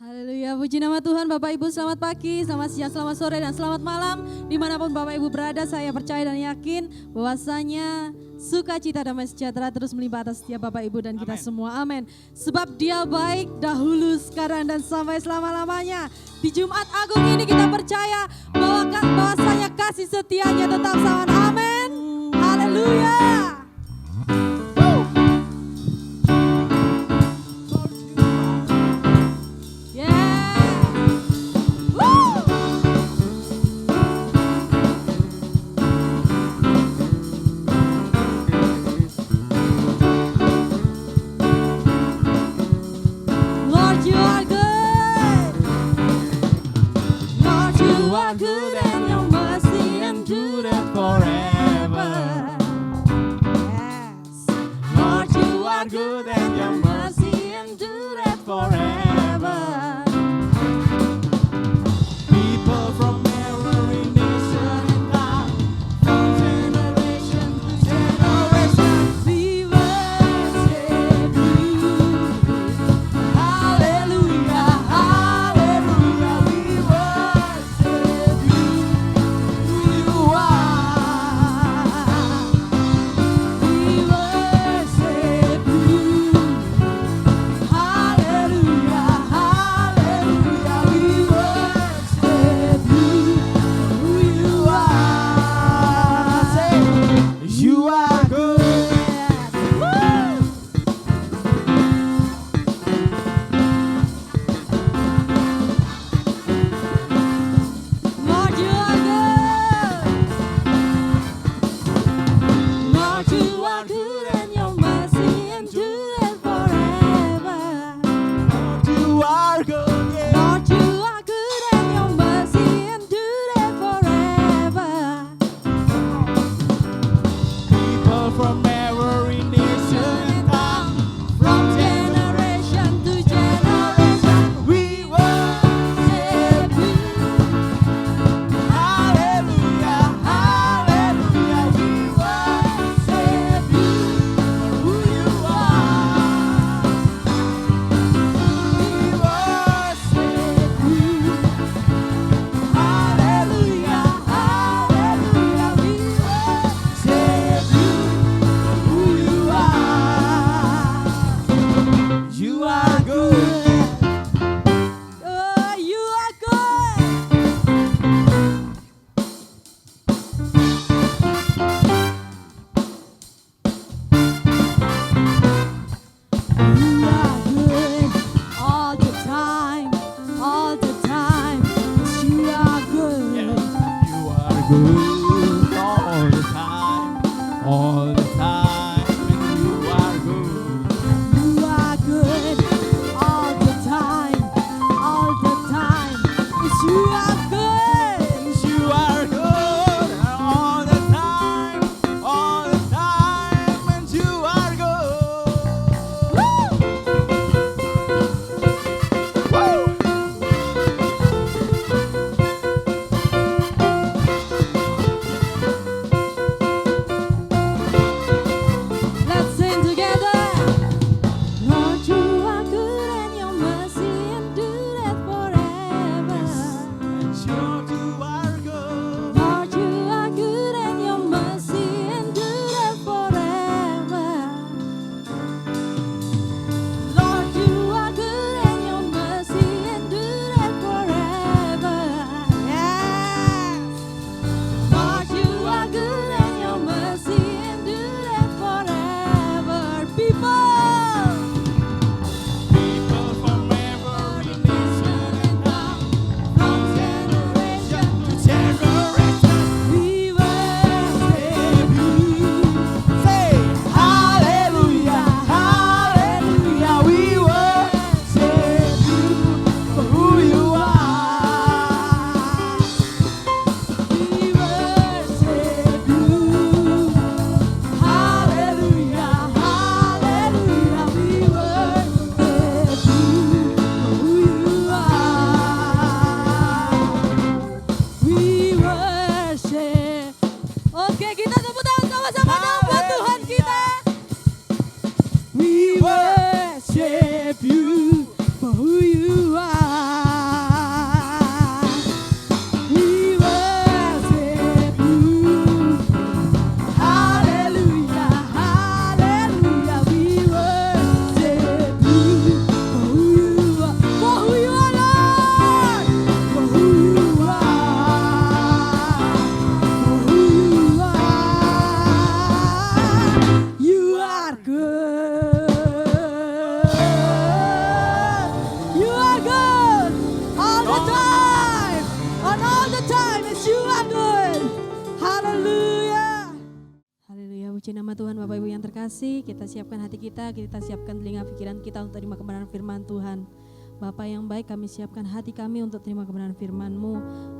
Haleluya, puji nama Tuhan. Bapak Ibu selamat pagi, selamat siang, selamat sore, dan selamat malam. Dimanapun Bapak Ibu berada, saya percaya dan yakin bahwasanya sukacita damai sejahtera terus melimpah atas setiap Bapak Ibu dan kita semua. Amin. Sebab Dia baik dahulu, sekarang, dan sampai selama-lamanya. Di Jumat Agung ini kita percaya bahwasanya kasih setianya tetap sama. Amin. Haleluya. Good and your mercy endureth forever. Yes, Lord, you are good and your mercy endureth forever. People from every nation and tongue, from generation to generation, we worship you. Hallelujah, hallelujah, we worship you. You are. We worship you. Puji nama Tuhan. Bapak Ibu yang terkasih, kita siapkan hati kita siapkan telinga pikiran kita untuk terima kebenaran firman Tuhan. Bapa yang baik, kami siapkan hati kami untuk terima kebenaran firman-Mu.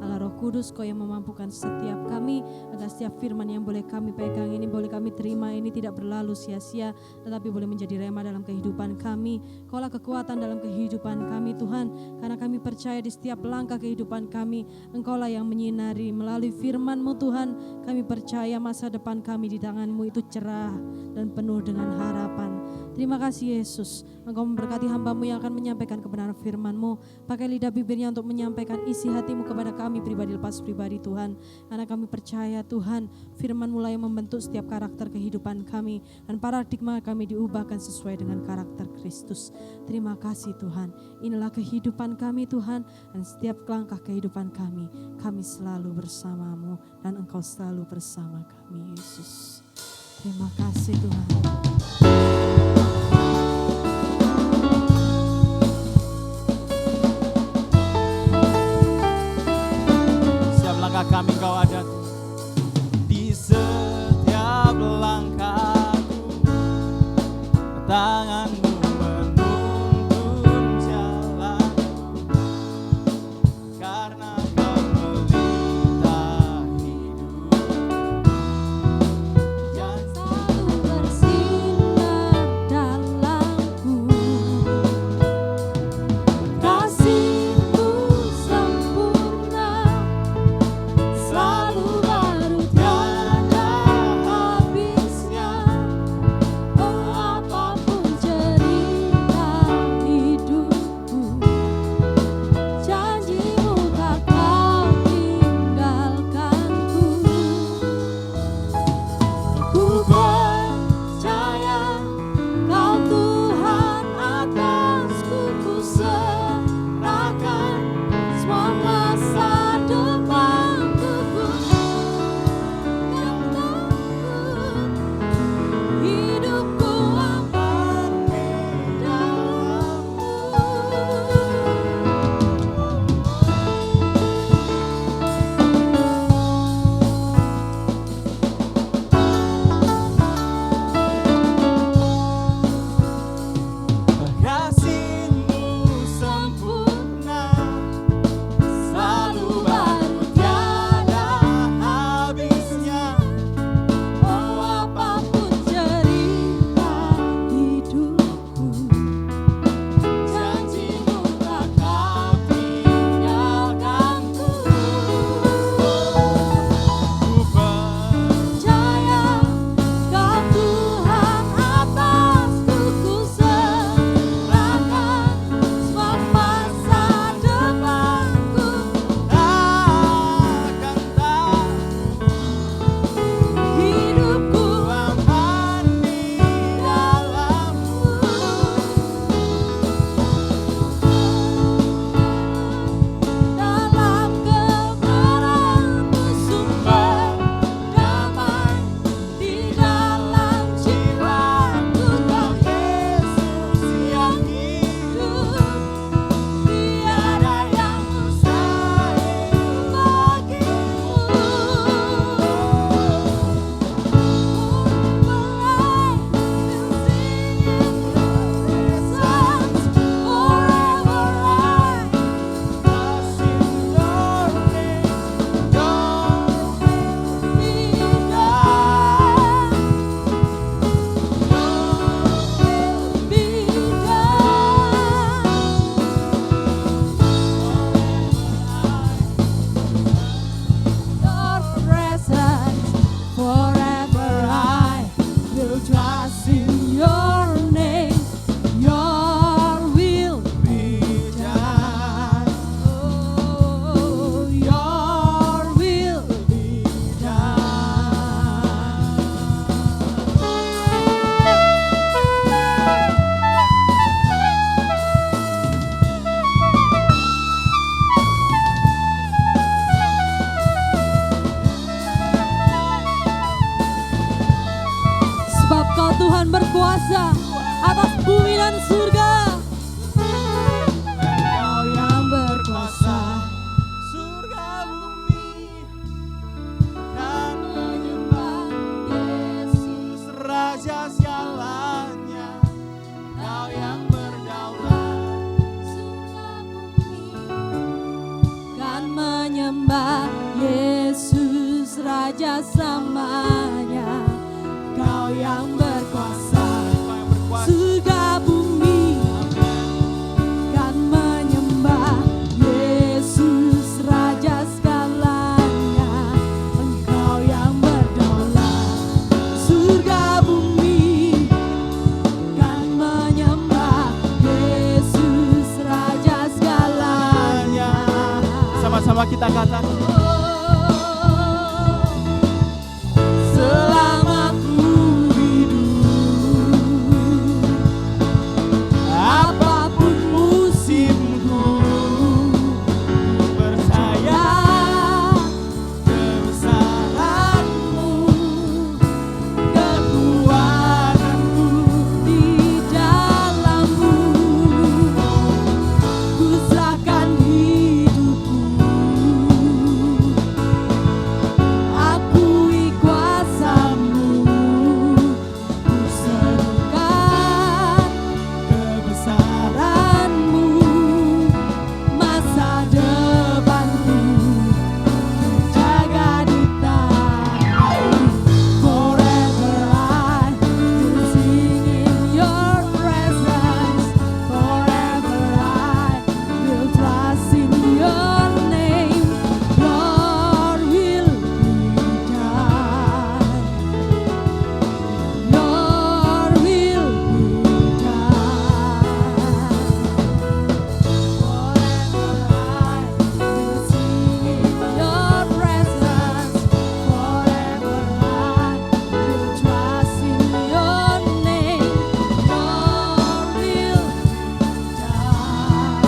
Allah Roh Kudus, Kau yang memampukan setiap kami, agar setiap firman yang boleh kami pegang ini, boleh kami terima ini tidak berlalu sia-sia, tetapi boleh menjadi rema dalam kehidupan kami. Kaulah kekuatan dalam kehidupan kami Tuhan, karena kami percaya di setiap langkah kehidupan kami, Engkaulah yang menyinari melalui firman-Mu Tuhan. Kami percaya masa depan kami di tangan-Mu itu cerah dan penuh dengan harapan. Terima kasih Yesus, Engkau memberkati hamba-Mu yang akan menyampaikan kebenaran firman-Mu. Pakai lidah bibirnya untuk menyampaikan isi hati-Mu kepada kami pribadi lepas pribadi Tuhan. Karena kami percaya Tuhan, firman-Mu lah yang membentuk setiap karakter kehidupan kami. Dan paradigma kami diubahkan sesuai dengan karakter Kristus. Terima kasih Tuhan, inilah kehidupan kami Tuhan. Dan setiap langkah kehidupan kami selalu bersama-Mu. Dan Engkau selalu bersama kami Yesus. Terima kasih Tuhan. Kami Kau ada di setiap langkahku, tangan-Mu menuntun jalanku, karena Kau melita hidupku, Jangan selalu bersinar dalamku, kasih-Mu sempurna, selalu baru tiada habisnya. Oh, apapun cerita hidupku, janji-Mu tak Kau tinggalkanku. Ku percaya Kau Tuhan atasku, ku serahkan semua masa depanku. Hidupku aman di dalam-Mu. kasih-Mu sempurna, selalu baru tiada habisnya. Oh, apapun cerita hidupku, janji-Mu tak Kau tinggalkanku. Ku Percaya Kau Tuhan atasku, ku serahkan semua masa depanku. takkan tahu Hidupku aman di dalam-Mu. dalam kebenaran-Mu, sumber damai di dalam jiwaku. Kau Yesus yang hidup, tiada yang mustahil bagimu. Forever I will trust in Your name. Your will be done. Oh, Your will be Sebab Kau Tuhan berkuasa atas bumi dan surga. Kau yang berkuasa. Surga bumi dan menyembah Yesus kata-kata. Selama ku hidup, apapun musimku, Percaya kebesaranmu, kekuatanku di dalammu. Ku serahkan hidupku, akui kuasamu. Ku serukan kebesaranmu, masa depanku terjaga di tanganmu. Forever I will sing in your presence. Forever I will trust in your name. Your will be done. Your will be done. Forever I will sing in your presence. Forever I will trust in your name. Your will be done.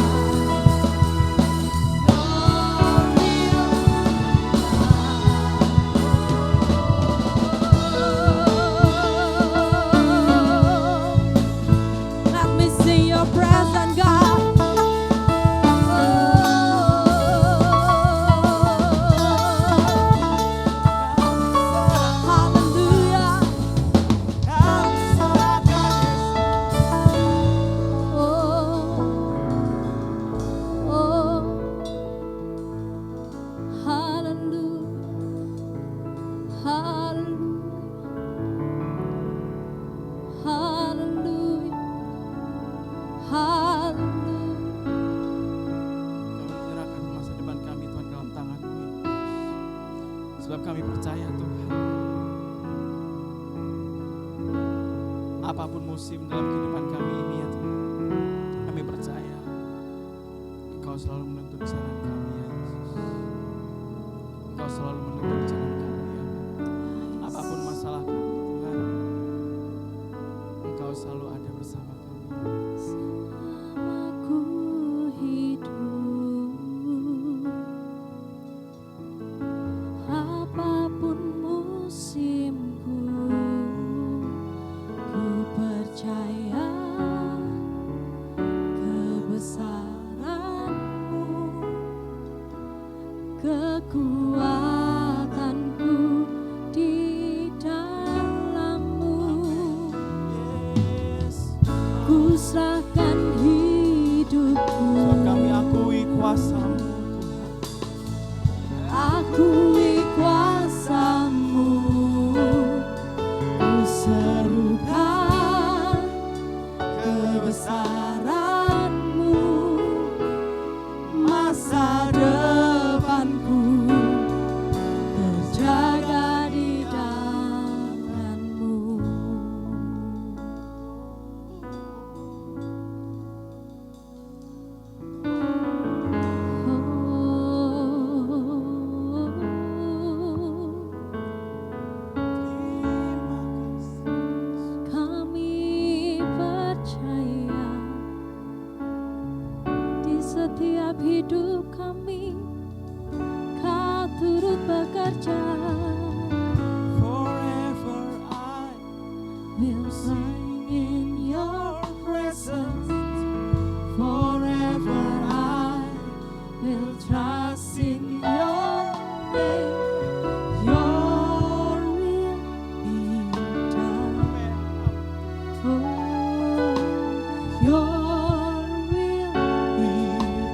Let me see your presence, God. Hallelujah. kami serahkan Kami menyerahkan masa depan kami Tuhan dalam tangan-Mu, Yesus. Sebab kami percaya Tuhan, apapun musim dalam kehidupan kami ini ya Tuhan, kami percaya Engkau selalu menuntun jalan kami ya Yesus. Engkau selalu menuntun jalan kami ya Bapa. Apapun masalah kami Tuhan, Engkau selalu ada bersama kami. Selama ku hidup, apapun musimku, ku percaya kebesaranmu, kekuatanku di dalammu. Ku serahkan hidupku, Sebab kami akui kuasa-Mu Tuhan. akui kuasamu. Ku serukan kebesaranmu, masa depanku terjaga di tanganmu. Kami percaya di setiap hidup kami, Kau turut bekerja. Forever I Will sing in your presence. Forever I will trust in your name. Your will be done. Oh, your will be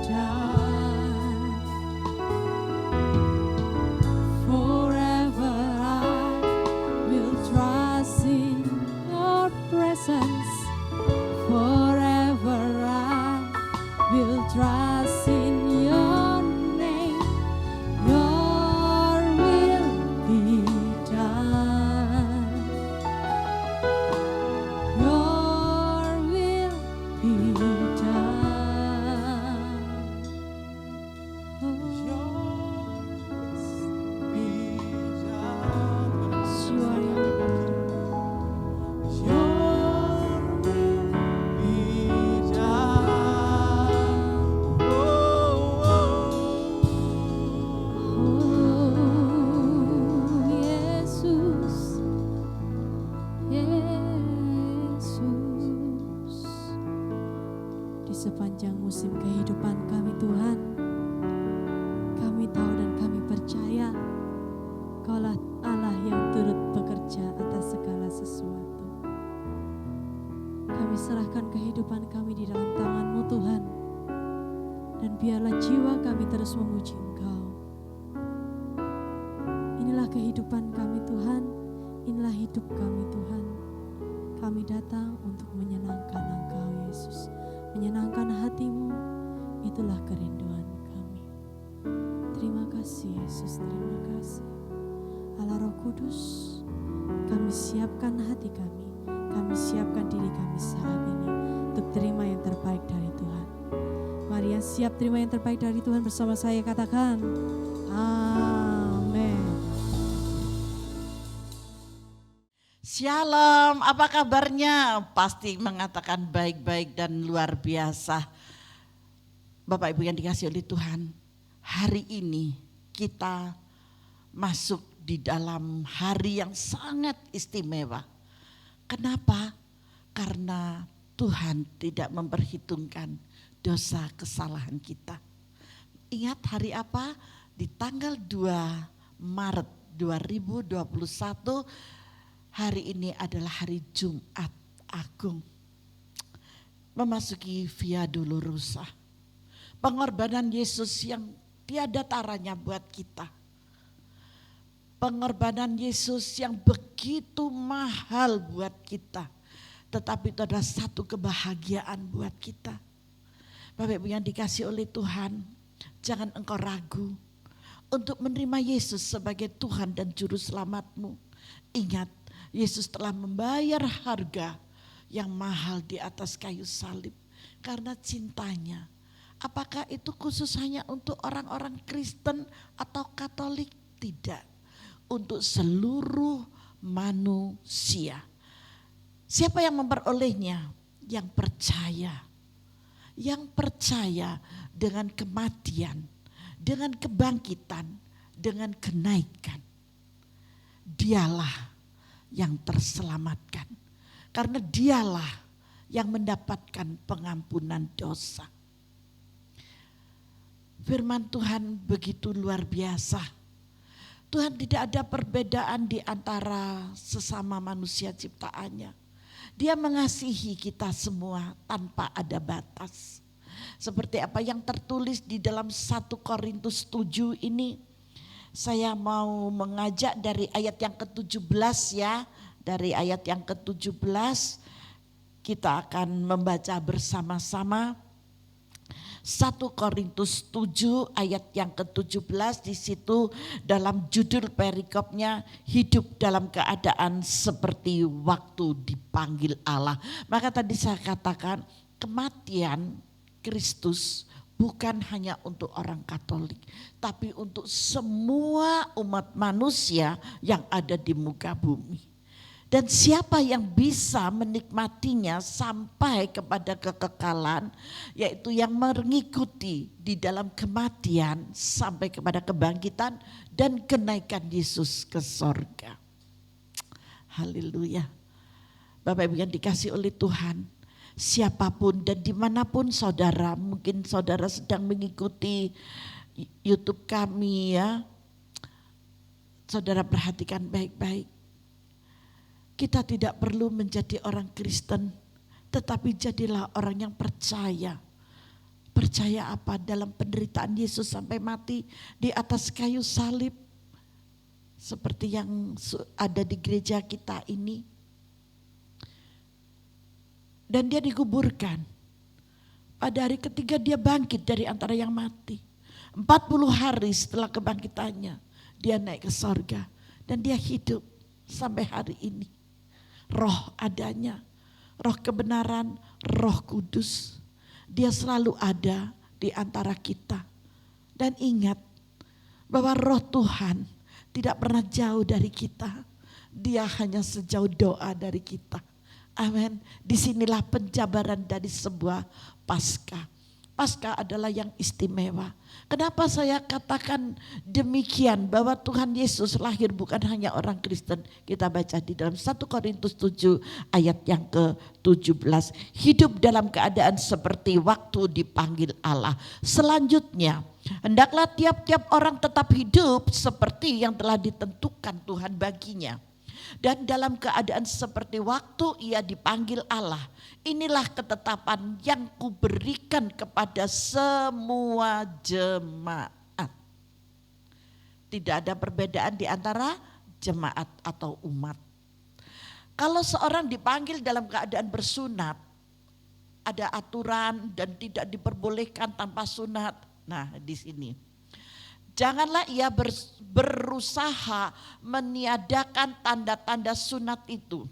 done. Forever I will trust in your presence. Forever I will trust in your name. Your will be done. Your will be done. Oh. sepanjang musim kehidupan kami Tuhan. Kami tahu dan kami percaya Kaulah Allah yang turut bekerja atas segala sesuatu. Kami serahkan kehidupan kami di dalam tangan-Mu Tuhan. Dan biarlah jiwa kami terus memuji Engkau. Inilah kehidupan kami Tuhan, inilah hidup kami Tuhan. Kami datang untuk menyenangkan Engkau Yesus. Menyenangkan hati-Mu, itulah kerinduan kami. Terima kasih Yesus, terima kasih. Allah Roh Kudus, kami siapkan hati kami siapkan diri kami saat ini untuk terima yang terbaik dari Tuhan. Mari yang siap terima yang terbaik dari Tuhan bersama saya katakan, amin. Shalom, apa kabarnya? Pasti mengatakan baik-baik dan luar biasa. Bapak Ibu yang dikasihi oleh Tuhan, hari ini kita masuk di dalam hari yang sangat istimewa. Kenapa? Karena Tuhan tidak memperhitungkan dosa kesalahan kita. Ingat hari apa? Di tanggal 2 Maret 2021, hari ini adalah hari Jumat Agung. Memasuki Via Dolorosa. Pengorbanan Yesus yang tiada taranya buat kita. Pengorbanan Yesus yang begitu mahal buat kita. Tetapi itu adalah satu kebahagiaan buat kita. Bapak Ibu yang dikasihi oleh Tuhan, jangan engkau ragu untuk menerima Yesus sebagai Tuhan dan Juru Selamatmu. Ingat, Yesus telah membayar harga yang mahal di atas kayu salib. Karena cintanya. Apakah itu khusus hanya untuk orang-orang Kristen atau Katolik? Tidak. Untuk seluruh manusia. Siapa yang memperolehnya? Yang percaya. Yang percaya dengan kematian, dengan kebangkitan, dengan kenaikan. Dialah yang terselamatkan. Karena dialah yang mendapatkan pengampunan dosa. Firman Tuhan begitu luar biasa. Tuhan tidak ada perbedaan di antara sesama manusia ciptaannya. Dia mengasihi kita semua tanpa ada batas. Seperti apa yang tertulis di dalam 1 Korintus 7 ini. Saya mau mengajak dari ayat yang ke-17 ya. Dari ayat yang ke-17 kita akan membaca bersama-sama. 1 Korintus 7 ayat yang ke-17, di situ dalam judul perikopnya hidup dalam keadaan seperti waktu dipanggil Allah. Maka tadi saya katakan kematian Kristus bukan hanya untuk orang Katolik, tapi untuk semua umat manusia yang ada di muka bumi. Dan siapa yang bisa menikmatinya sampai kepada kekekalan, yaitu yang mengikuti di dalam kematian sampai kepada kebangkitan dan kenaikan Yesus ke sorga. Haleluya. Bapak Ibu yang dikasihi oleh Tuhan, siapapun dan dimanapun saudara, mungkin saudara sedang mengikuti YouTube kami ya, saudara perhatikan baik-baik. Kita tidak perlu menjadi orang Kristen, tetapi jadilah orang yang percaya. Percaya apa? Dalam penderitaan Yesus sampai mati di atas kayu salib. Seperti yang ada di gereja kita ini. Dan dia dikuburkan. Pada hari ketiga dia bangkit dari antara yang mati. 40 hari setelah kebangkitannya dia naik ke sorga. Dan dia hidup sampai hari ini. Roh adanya, roh kebenaran, Roh Kudus. Dia selalu ada di antara kita. Dan ingat bahwa roh Tuhan tidak pernah jauh dari kita. Dia hanya sejauh doa dari kita. Amin. Disinilah penjabaran dari sebuah Paskah. Paskah adalah yang istimewa. Kenapa saya katakan demikian, bahwa Tuhan Yesus lahir bukan hanya orang Kristen. Kita baca di dalam 1 Korintus 7 ayat yang ke-17. Hidup dalam keadaan seperti waktu dipanggil Allah. Selanjutnya, hendaklah tiap-tiap orang tetap hidup seperti yang telah ditentukan Tuhan baginya. Dan dalam keadaan seperti waktu ia dipanggil Allah. Inilah ketetapan yang kuberikan kepada semua jemaat. Tidak ada perbedaan di antara jemaat atau umat. Kalau seorang dipanggil dalam keadaan bersunat, ada aturan dan tidak diperbolehkan tanpa sunat. Nah, di sini. Janganlah ia berusaha meniadakan tanda-tanda sunat itu.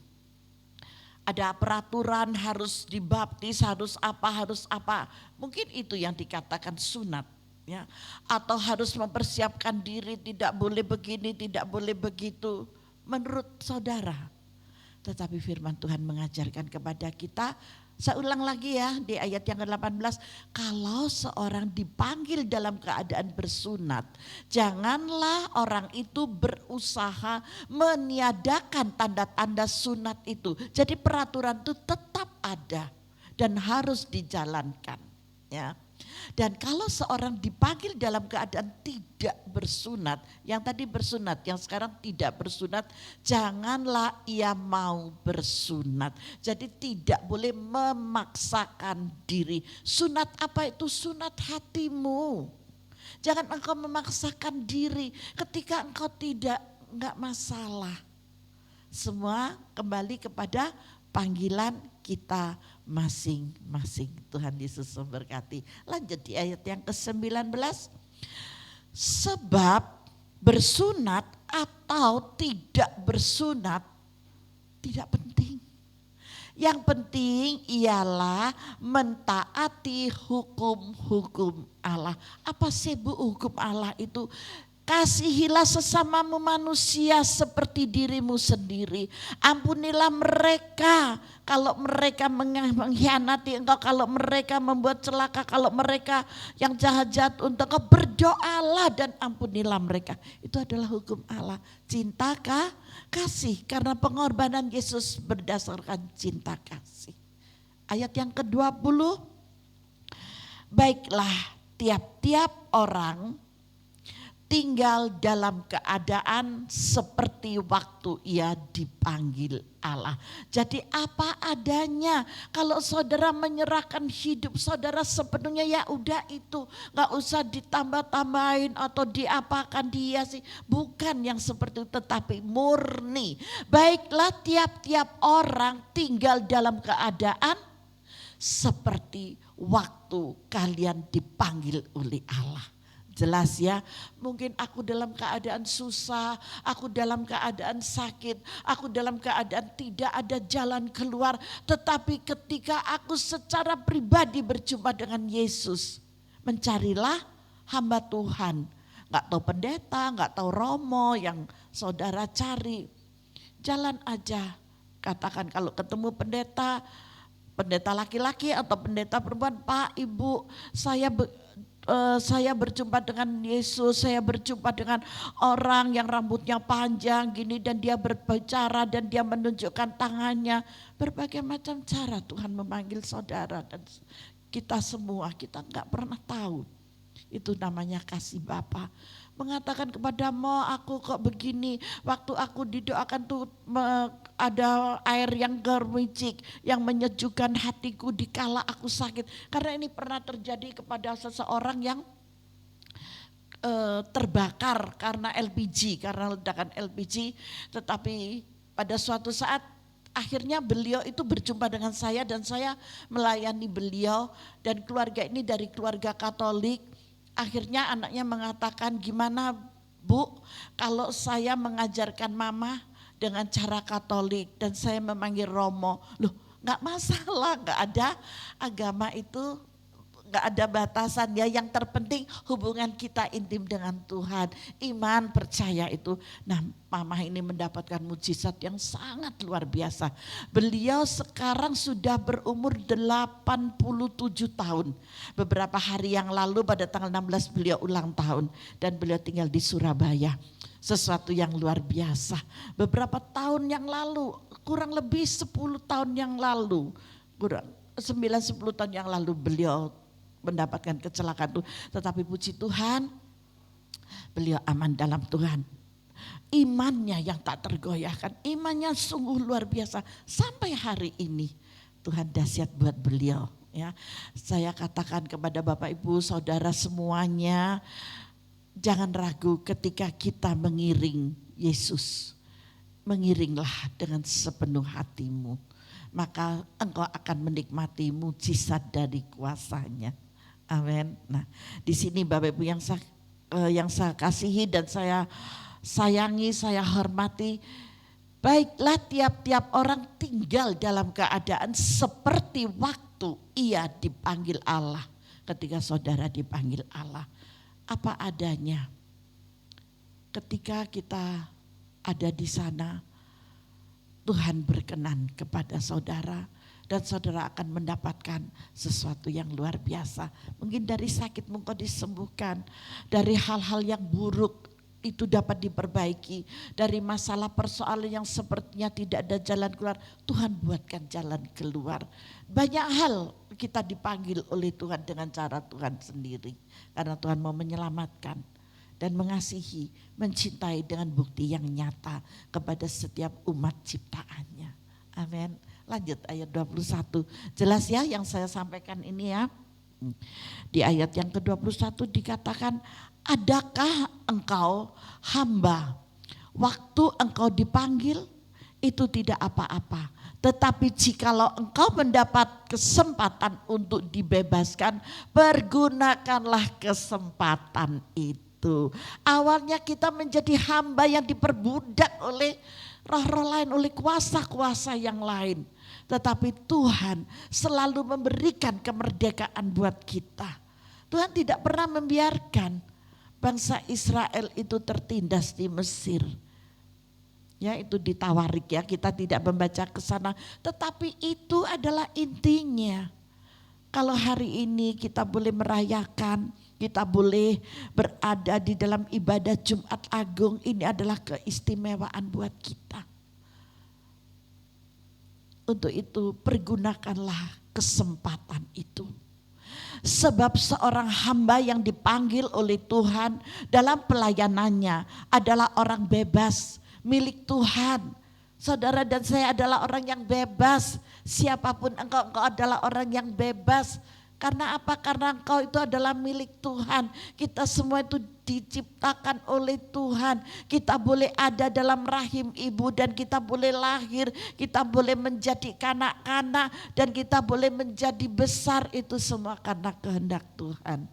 Ada peraturan harus dibaptis, harus apa. Mungkin itu yang dikatakan sunat. Ya. Atau harus mempersiapkan diri, tidak boleh begini, tidak boleh begitu. Menurut saudara. Tetapi firman Tuhan mengajarkan kepada kita, saya ulang lagi ya di ayat yang ke-18. Kalau seorang dipanggil dalam keadaan bersunat, janganlah orang itu berusaha meniadakan tanda-tanda sunat itu. Jadi peraturan itu tetap ada dan harus dijalankan. Ya. Dan kalau seorang dipanggil dalam keadaan tidak bersunat, yang tadi bersunat, yang sekarang tidak bersunat, janganlah ia mau bersunat. Jadi tidak boleh memaksakan diri. Sunat apa itu? Sunat hatimu. Jangan engkau memaksakan diri ketika engkau enggak masalah. Semua kembali kepada panggilan kita masing-masing. Tuhan Yesus memberkati. Lanjut di ayat yang ke-19. Sebab bersunat atau tidak bersunat tidak penting. Yang penting ialah mentaati hukum-hukum Allah. Apa sih Bu hukum Allah itu? Kasihilah sesamamu manusia seperti dirimu sendiri. Ampunilah mereka kalau mereka mengkhianati engkau, kalau mereka membuat celaka, kalau mereka yang jahat-jahat untuk engkau, berdoalah dan ampunilah mereka. Itu adalah hukum Allah. Cinta kasih, karena pengorbanan Yesus berdasarkan cinta kasih. Ayat yang ke-20. Baiklah, tiap-tiap orang tinggal dalam keadaan seperti waktu ia dipanggil Allah. Jadi apa adanya. Kalau saudara menyerahkan hidup saudara sepenuhnya, ya udah itu. Gak usah ditambah-tambahin atau diapakan dihiasi. Bukan yang seperti itu, tetapi murni. Baiklah tiap-tiap orang tinggal dalam keadaan seperti waktu kalian dipanggil oleh Allah. Jelas ya, mungkin aku dalam keadaan susah, aku dalam keadaan sakit, aku dalam keadaan tidak ada jalan keluar. Tetapi ketika aku secara pribadi berjumpa dengan Yesus, mencarilah hamba Tuhan. Gak tahu pendeta, gak tahu romo yang saudara cari. Jalan aja, katakan kalau ketemu pendeta laki-laki atau pendeta perempuan, Pak, Ibu, saya berjumpa dengan Yesus, saya berjumpa dengan orang yang rambutnya panjang gini dan dia berbicara dan dia menunjukkan tangannya. Berbagai macam cara Tuhan memanggil saudara dan kita semua, kita enggak pernah tahu. Itu namanya kasih Bapa. Mengatakan kepadamu, aku kok begini, waktu aku didoakan tuh ada air yang germicik yang menyejukkan hatiku dikala aku sakit. Karena ini pernah terjadi kepada seseorang yang terbakar karena LPG, karena ledakan LPG. Tetapi pada suatu saat akhirnya beliau itu berjumpa dengan saya dan saya melayani beliau, dan keluarga ini dari keluarga Katolik. Akhirnya anaknya mengatakan, gimana Bu kalau saya mengajarkan Mama dengan cara Katolik dan saya memanggil Romo. Loh, gak masalah, gak ada agama itu nggak ada batasan ya. Yang terpenting hubungan kita intim dengan Tuhan. Iman, percaya itu. Nah, Mama ini mendapatkan mujizat yang sangat luar biasa. Beliau sekarang sudah berumur 87 tahun. Beberapa hari yang lalu pada tanggal 16 beliau ulang tahun. Dan beliau tinggal di Surabaya. Sesuatu yang luar biasa. Beberapa tahun yang lalu, kurang lebih 10 tahun yang lalu, kurang 9-10 tahun yang lalu beliau mendapatkan kecelakaan itu. Tetapi puji Tuhan, beliau aman dalam Tuhan. Imannya yang tak tergoyahkan, imannya sungguh luar biasa. Sampai hari ini Tuhan dahsyat buat beliau. Ya, saya katakan kepada Bapak Ibu Saudara semuanya, jangan ragu ketika kita mengiring Yesus. Mengiringlah dengan sepenuh hatimu. Maka engkau akan menikmati mujizat dari kuasanya. Amin. Nah, di sini Bapak Ibu yang saya kasihi dan saya sayangi, saya hormati. Baiklah tiap-tiap orang tinggal dalam keadaan seperti waktu ia dipanggil Allah. Ketika saudara dipanggil Allah. Apa adanya. Ketika kita ada di sana, Tuhan berkenan kepada saudara dan saudara akan mendapatkan sesuatu yang luar biasa. Mungkin dari sakit engkau disembuhkan, dari hal-hal yang buruk itu dapat diperbaiki, dari masalah persoalan yang sepertinya tidak ada jalan keluar, Tuhan buatkan jalan keluar. Banyak hal kita dipanggil oleh Tuhan dengan cara Tuhan sendiri, karena Tuhan mau menyelamatkan dan mengasihi, mencintai dengan bukti yang nyata kepada setiap umat ciptaannya. Amin. Lanjut ayat 21. Jelas ya yang saya sampaikan ini ya. Di ayat yang ke-21 dikatakan, adakah engkau hamba, waktu engkau dipanggil itu tidak apa-apa. Tetapi jikalau engkau mendapat kesempatan untuk dibebaskan, pergunakanlah kesempatan itu. Awalnya kita menjadi hamba yang diperbudak oleh roh-roh lain, oleh kuasa-kuasa yang lain. Tetapi Tuhan selalu memberikan kemerdekaan buat kita. Tuhan tidak pernah membiarkan bangsa Israel itu tertindas di Mesir. Ya, itu di Tawarik ya, kita tidak membaca ke sana. Tetapi itu adalah intinya. Kalau hari ini kita boleh merayakan, kita boleh berada di dalam ibadah Jumat Agung, ini adalah keistimewaan buat kita. Untuk itu pergunakanlah kesempatan itu. Sebab seorang hamba yang dipanggil oleh Tuhan dalam pelayanannya adalah orang bebas, milik Tuhan. Saudara dan saya adalah orang yang bebas. Siapapun engkau adalah orang yang bebas. Karena apa? Karena engkau itu adalah milik Tuhan. Kita semua itu diciptakan oleh Tuhan. Kita boleh ada dalam rahim ibu dan kita boleh lahir. Kita boleh menjadi kanak-kanak dan kita boleh menjadi besar. Itu semua karena kehendak Tuhan.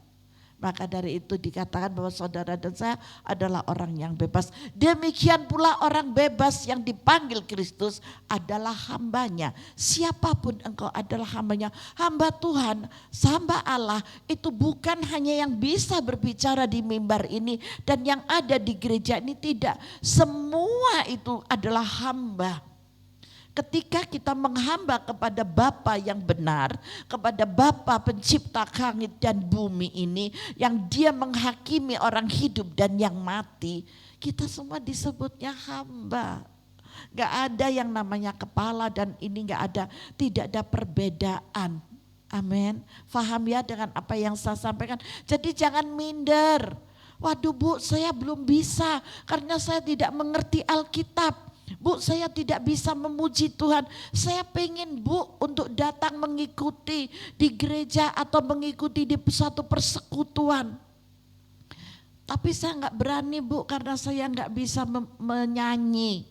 Maka dari itu dikatakan bahwa saudara dan saya adalah orang yang bebas. Demikian pula orang bebas yang dipanggil Kristus adalah hambanya. Siapapun engkau adalah hambanya. Hamba Tuhan, hamba Allah itu bukan hanya yang bisa berbicara di mimbar ini dan yang ada di gereja ini, tidak. Semua itu adalah hamba. Ketika kita menghamba kepada Bapa yang benar, kepada Bapa pencipta langit dan bumi ini, yang dia menghakimi orang hidup dan yang mati, kita semua disebutnya hamba. Gak ada yang namanya kepala dan ini gak ada, tidak ada perbedaan. Amin. Faham ya dengan apa yang saya sampaikan. Jadi jangan minder. Waduh Bu, saya belum bisa karena saya tidak mengerti Alkitab. Bu, saya tidak bisa memuji Tuhan. Saya pengen Bu untuk datang mengikuti di gereja atau mengikuti di suatu persekutuan. Tapi saya gak berani Bu karena saya gak bisa menyanyi.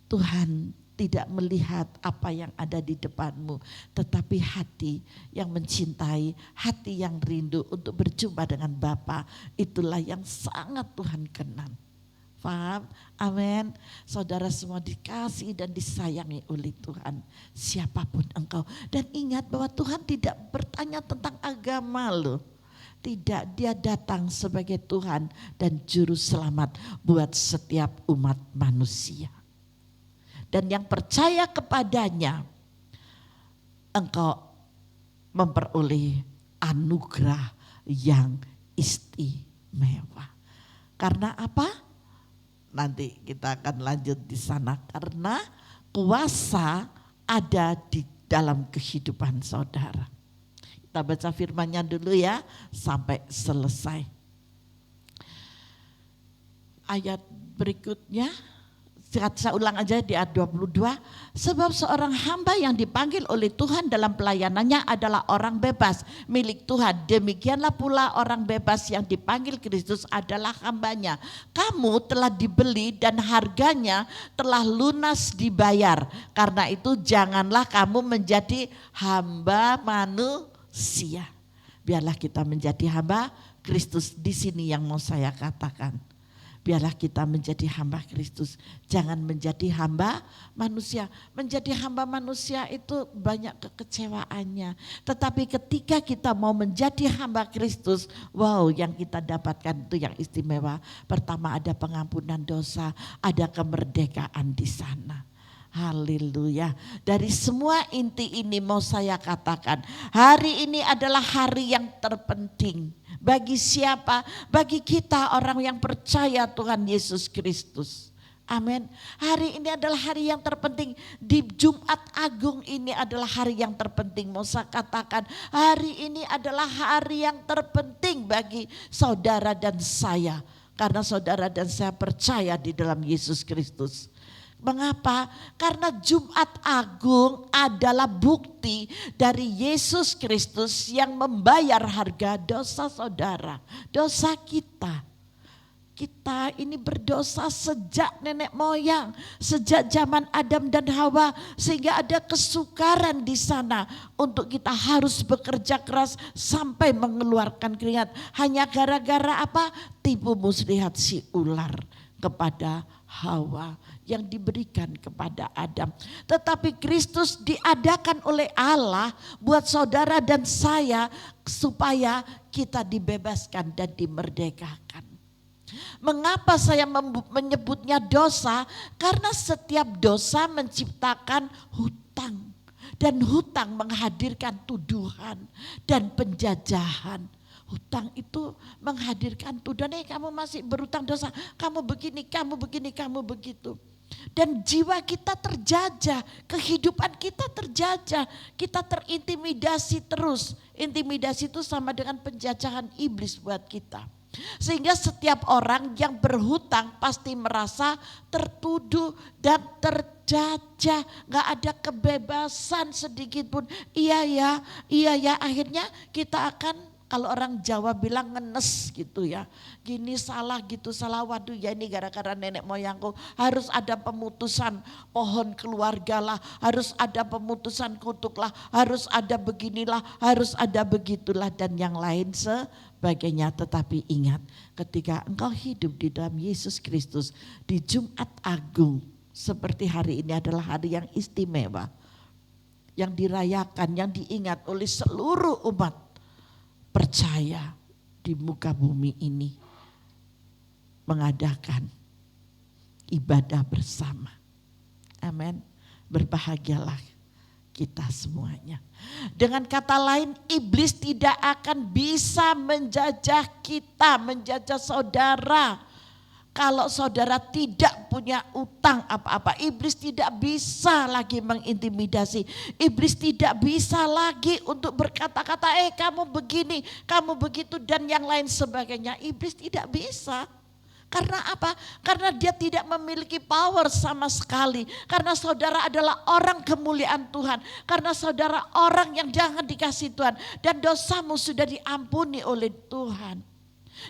Tuhan tidak melihat apa yang ada di depanmu, tetapi hati yang mencintai, hati yang rindu untuk berjumpa dengan Bapa. Itulah yang sangat Tuhan kenal. Paham? Amin. Saudara semua dikasih dan disayangi oleh Tuhan. Siapapun engkau. Dan ingat bahwa Tuhan tidak bertanya tentang agama loh. Tidak, dia datang sebagai Tuhan dan juru selamat buat setiap umat manusia. Dan yang percaya kepadanya, engkau memperoleh anugerah yang istimewa. Karena apa? Nanti kita akan lanjut di sana. Karena kuasa ada di dalam kehidupan saudara. Kita baca firman-Nya dulu ya sampai selesai. Ayat berikutnya, saya ulang aja di ayat 22. Sebab seorang hamba yang dipanggil oleh Tuhan dalam pelayanannya adalah orang bebas milik Tuhan. Demikianlah pula orang bebas yang dipanggil Kristus adalah hambanya. Kamu telah dibeli dan harganya telah lunas dibayar. Karena itu janganlah kamu menjadi hamba manusia. Biarlah kita menjadi hamba Kristus. Di sini yang mau saya katakan. Biarlah kita menjadi hamba Kristus, jangan menjadi hamba manusia. Menjadi hamba manusia itu banyak kekecewaannya. Tetapi ketika kita mau menjadi hamba Kristus, wow, yang kita dapatkan itu yang istimewa. Pertama ada pengampunan dosa, ada kemerdekaan di sana. Haleluya. Dari semua inti ini mau saya katakan, hari ini adalah hari yang terpenting. Bagi siapa? Bagi kita orang yang percaya Tuhan Yesus Kristus. Amin. Hari ini adalah hari yang terpenting. Di Jumat Agung ini adalah hari yang terpenting. Mau saya katakan hari ini adalah hari yang terpenting bagi saudara dan saya. Karena saudara dan saya percaya di dalam Yesus Kristus. Mengapa? Karena Jumat Agung adalah bukti dari Yesus Kristus yang membayar harga dosa saudara, dosa kita. Kita ini berdosa sejak nenek moyang, sejak zaman Adam dan Hawa, sehingga ada kesukaran di sana untuk kita harus bekerja keras sampai mengeluarkan keringat. Hanya gara-gara apa? Tipu muslihat si ular kepada Hawa yang diberikan kepada Adam. Tetapi Kristus diadakan oleh Allah buat saudara dan saya supaya kita dibebaskan dan dimerdekakan. Mengapa saya menyebutnya dosa? Karena setiap dosa menciptakan hutang. Dan hutang menghadirkan tuduhan dan penjajahan. Hutang itu menghadirkan tuduhan, kamu masih berhutang dosa, kamu begini, kamu begini, kamu begitu. Dan jiwa kita terjajah, kehidupan kita terjajah, kita terintimidasi terus. Intimidasi itu sama dengan penjajahan iblis buat kita. Sehingga setiap orang yang berhutang pasti merasa tertuduh dan terjajah, gak ada kebebasan sedikit pun. Iya ya, akhirnya kita akan, kalau orang Jawa bilang ngenes gitu ya. Gini salah gitu salah, waduh ya ini gara-gara nenek moyangku. Harus ada pemutusan pohon keluarga lah, harus ada pemutusan kutuk lah, harus ada beginilah, harus ada begitulah dan yang lain sebagainya. Tetapi ingat, ketika engkau hidup di dalam Yesus Kristus di Jumat Agung seperti hari ini adalah hari yang istimewa. Yang dirayakan, yang diingat oleh seluruh umat percaya di muka bumi ini mengadakan ibadah bersama. Amin. Berbahagialah kita semuanya. Dengan kata lain, iblis tidak akan bisa menjajah kita, menjajah saudara. Kalau saudara tidak punya utang apa-apa, iblis tidak bisa lagi mengintimidasi. Iblis tidak bisa lagi untuk berkata-kata, kamu begini, kamu begitu dan yang lain sebagainya. Iblis tidak bisa. Karena apa? Karena dia tidak memiliki power sama sekali. Karena saudara adalah orang kemuliaan Tuhan. Karena saudara orang yang jangan dikasih Tuhan. Dan dosamu sudah diampuni oleh Tuhan.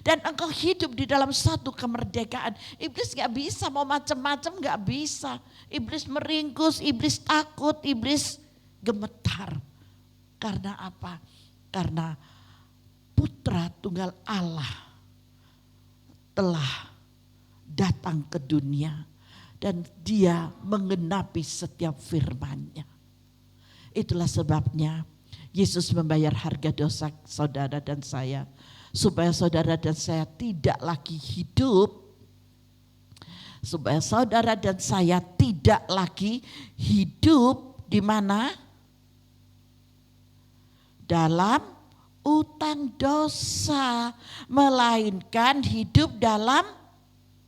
Dan engkau hidup di dalam satu kemerdekaan. Iblis gak bisa, mau macam-macam gak bisa. Iblis meringkus, iblis takut, iblis gemetar. Karena apa? Karena Putra Tunggal Allah telah datang ke dunia dan dia menggenapi setiap firman-Nya. Itulah sebabnya Yesus membayar harga dosa saudara dan saya, supaya saudara dan saya tidak lagi hidup, supaya saudara dan saya tidak lagi hidup di mana? Dalam utang dosa, melainkan hidup dalam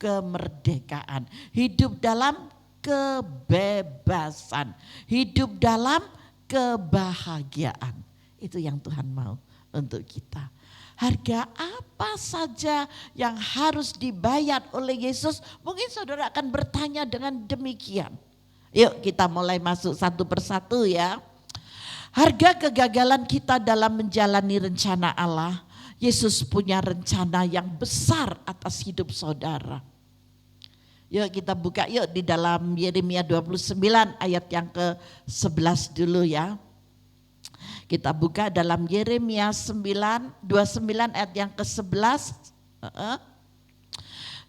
kemerdekaan, hidup dalam kebebasan, hidup dalam kebahagiaan. Itu yang Tuhan mau untuk kita. Harga apa saja yang harus dibayar oleh Yesus? Mungkin saudara akan bertanya dengan demikian. Yuk kita mulai masuk satu persatu ya. Harga kegagalan kita dalam menjalani rencana Allah. Yesus punya rencana yang besar atas hidup saudara. Yuk kita buka yuk di dalam Yeremia 29 ayat yang ke-11 dulu ya. Kita buka dalam Yeremia 29 ayat yang ke-11.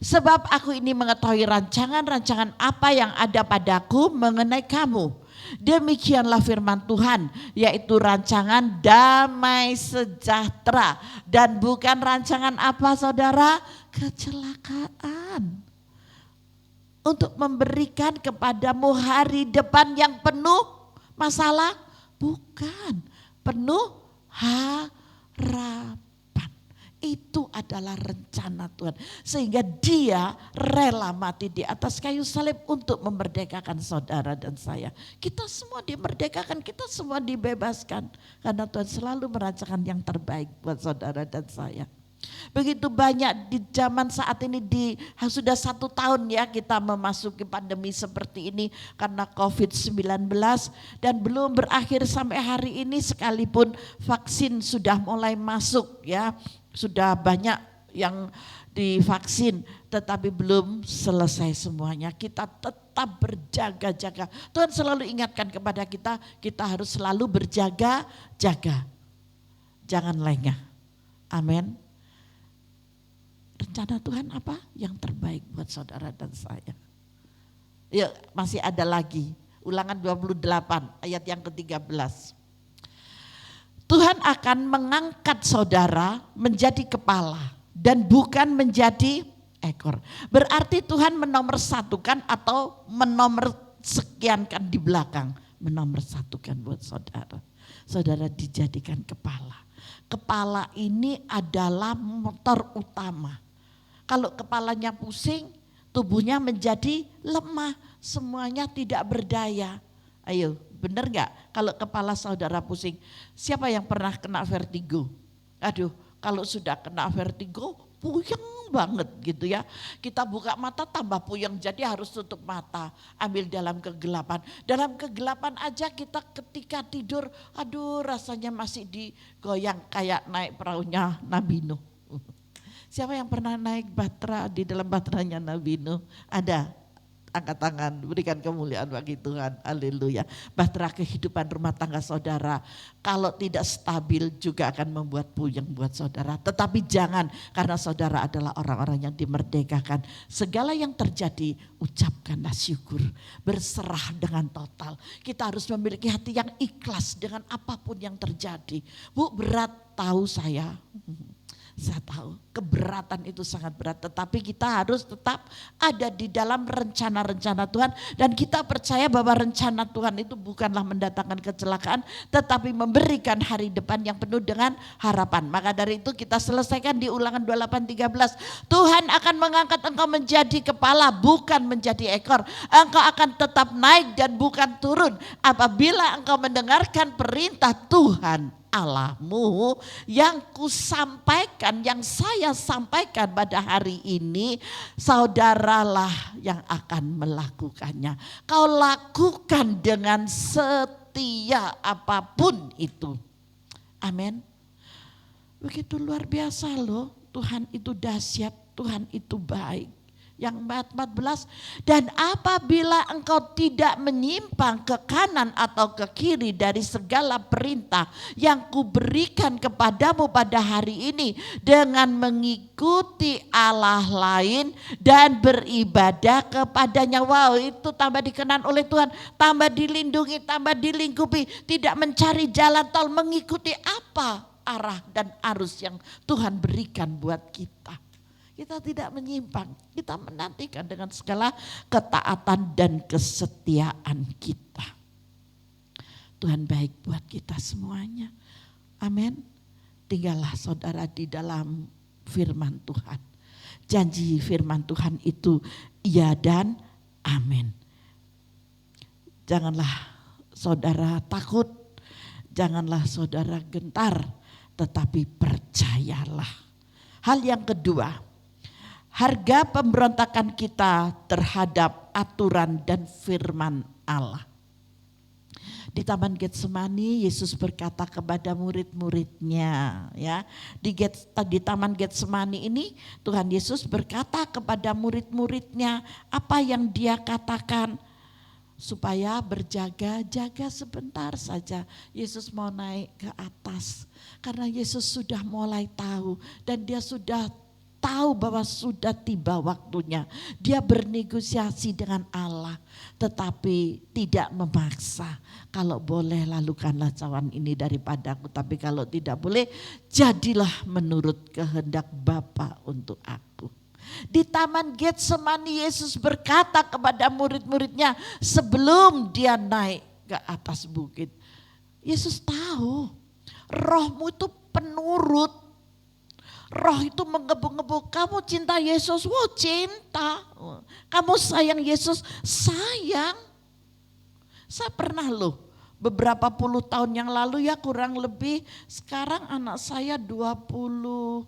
Sebab aku ini mengetahui rancangan-rancangan apa yang ada padaku mengenai kamu. Demikianlah firman Tuhan, yaitu rancangan damai sejahtera. Dan bukan rancangan apa saudara? Kecelakaan. Untuk memberikan kepadamu hari depan yang penuh masalah? Bukan, penuh harapan. Itu adalah rencana Tuhan. Sehingga dia rela mati di atas kayu salib untuk memerdekakan saudara dan saya. Kita semua dimerdekakan, kita semua dibebaskan. Karena Tuhan selalu merancangkan yang terbaik buat saudara dan saya. Begitu banyak di zaman saat ini sudah 1 tahun ya kita memasuki pandemi seperti ini karena COVID-19 dan belum berakhir sampai hari ini sekalipun vaksin sudah mulai masuk ya. Sudah banyak yang divaksin tetapi belum selesai semuanya. Kita tetap berjaga-jaga. Tuhan selalu ingatkan kepada kita, kita harus selalu berjaga-jaga. Jangan lengah. Amin. Rencana Tuhan apa? Yang terbaik buat saudara dan saya. Yuk masih ada lagi. Ulangan 28 ayat yang ke-13. Tuhan akan mengangkat saudara menjadi kepala dan bukan menjadi ekor. Berarti Tuhan menomorsatukan atau menomorsekiankan di belakang. Menomorsatukan buat saudara. Saudara dijadikan kepala. Kepala ini adalah motor utama. Kalau kepalanya pusing, tubuhnya menjadi lemah. Semuanya tidak berdaya. Ayo, benar gak? Kalau kepala saudara pusing, siapa yang pernah kena vertigo? Aduh, kalau sudah kena vertigo, puyeng banget gitu ya. Kita buka mata tambah puyeng, jadi harus tutup mata. Ambil dalam kegelapan. Dalam kegelapan aja kita ketika tidur, aduh rasanya masih digoyang kayak naik perahunya Nabi Nuh. Siapa yang pernah naik batra di dalam batranya Nabi Nuh? Ada? Angkat tangan, berikan kemuliaan bagi Tuhan, haleluya. Bahtera kehidupan rumah tangga saudara, kalau tidak stabil juga akan membuat puyeng buat saudara. Tetapi jangan, karena saudara adalah orang-orang yang dimerdekakan. Segala yang terjadi, ucapkanlah syukur, berserah dengan total. Kita harus memiliki hati yang ikhlas dengan apapun yang terjadi. Bu, berat, tahu saya tahu keberatan itu sangat berat, tetapi kita harus tetap ada di dalam rencana-rencana Tuhan dan kita percaya bahwa rencana Tuhan itu bukanlah mendatangkan kecelakaan tetapi memberikan hari depan yang penuh dengan harapan. Maka dari itu kita selesaikan di Ulangan 28:13. Tuhan akan mengangkat engkau menjadi kepala bukan menjadi ekor. Engkau akan tetap naik dan bukan turun apabila engkau mendengarkan perintah Tuhan Allahmu yang kusampaikan, yang saya sampaikan pada hari ini, saudaralah yang akan melakukannya. Kau lakukan dengan setia apapun itu. Amin. Begitu luar biasa loh, Tuhan itu dahsyat, Tuhan itu baik. Yang 14, dan apabila engkau tidak menyimpang ke kanan atau ke kiri dari segala perintah yang kuberikan kepadamu pada hari ini dengan mengikuti Allah lain dan beribadah kepadanya. Wow, itu tambah dikenan oleh Tuhan, tambah dilindungi, tambah dilingkupi, tidak mencari jalan tol, mengikuti apa arah dan arus yang Tuhan berikan buat kita. Kita tidak menyimpang, kita menantikan dengan segala ketaatan dan kesetiaan kita. Tuhan baik buat kita semuanya. Amin. Tinggallah saudara di dalam firman Tuhan. Janji firman Tuhan itu iya dan amin. Janganlah saudara takut, janganlah saudara gentar, tetapi percayalah. Hal yang kedua, harga pemberontakan kita terhadap aturan dan firman Allah. Di Taman Getsemani Yesus berkata kepada murid-muridnya, ya. Di Taman Getsemani ini Tuhan Yesus berkata kepada murid-muridnya apa yang dia katakan, supaya berjaga-jaga sebentar saja. Yesus mau naik ke atas karena Yesus sudah mulai tahu dan dia sudah tahu bahwa sudah tiba waktunya. Dia bernegosiasi dengan Allah tetapi tidak memaksa. Kalau boleh lalukanlah cawan ini daripadaku, tapi kalau tidak boleh jadilah menurut kehendak Bapa untuk aku. Di Taman Getsemani Yesus berkata kepada murid-muridnya sebelum dia naik ke atas bukit. Yesus tahu rohmu itu penurut. Roh itu menggebu-gebu, kamu cinta Yesus, wow cinta. Kamu sayang Yesus, sayang. Saya pernah loh beberapa puluh tahun yang lalu ya, kurang lebih, sekarang anak saya 26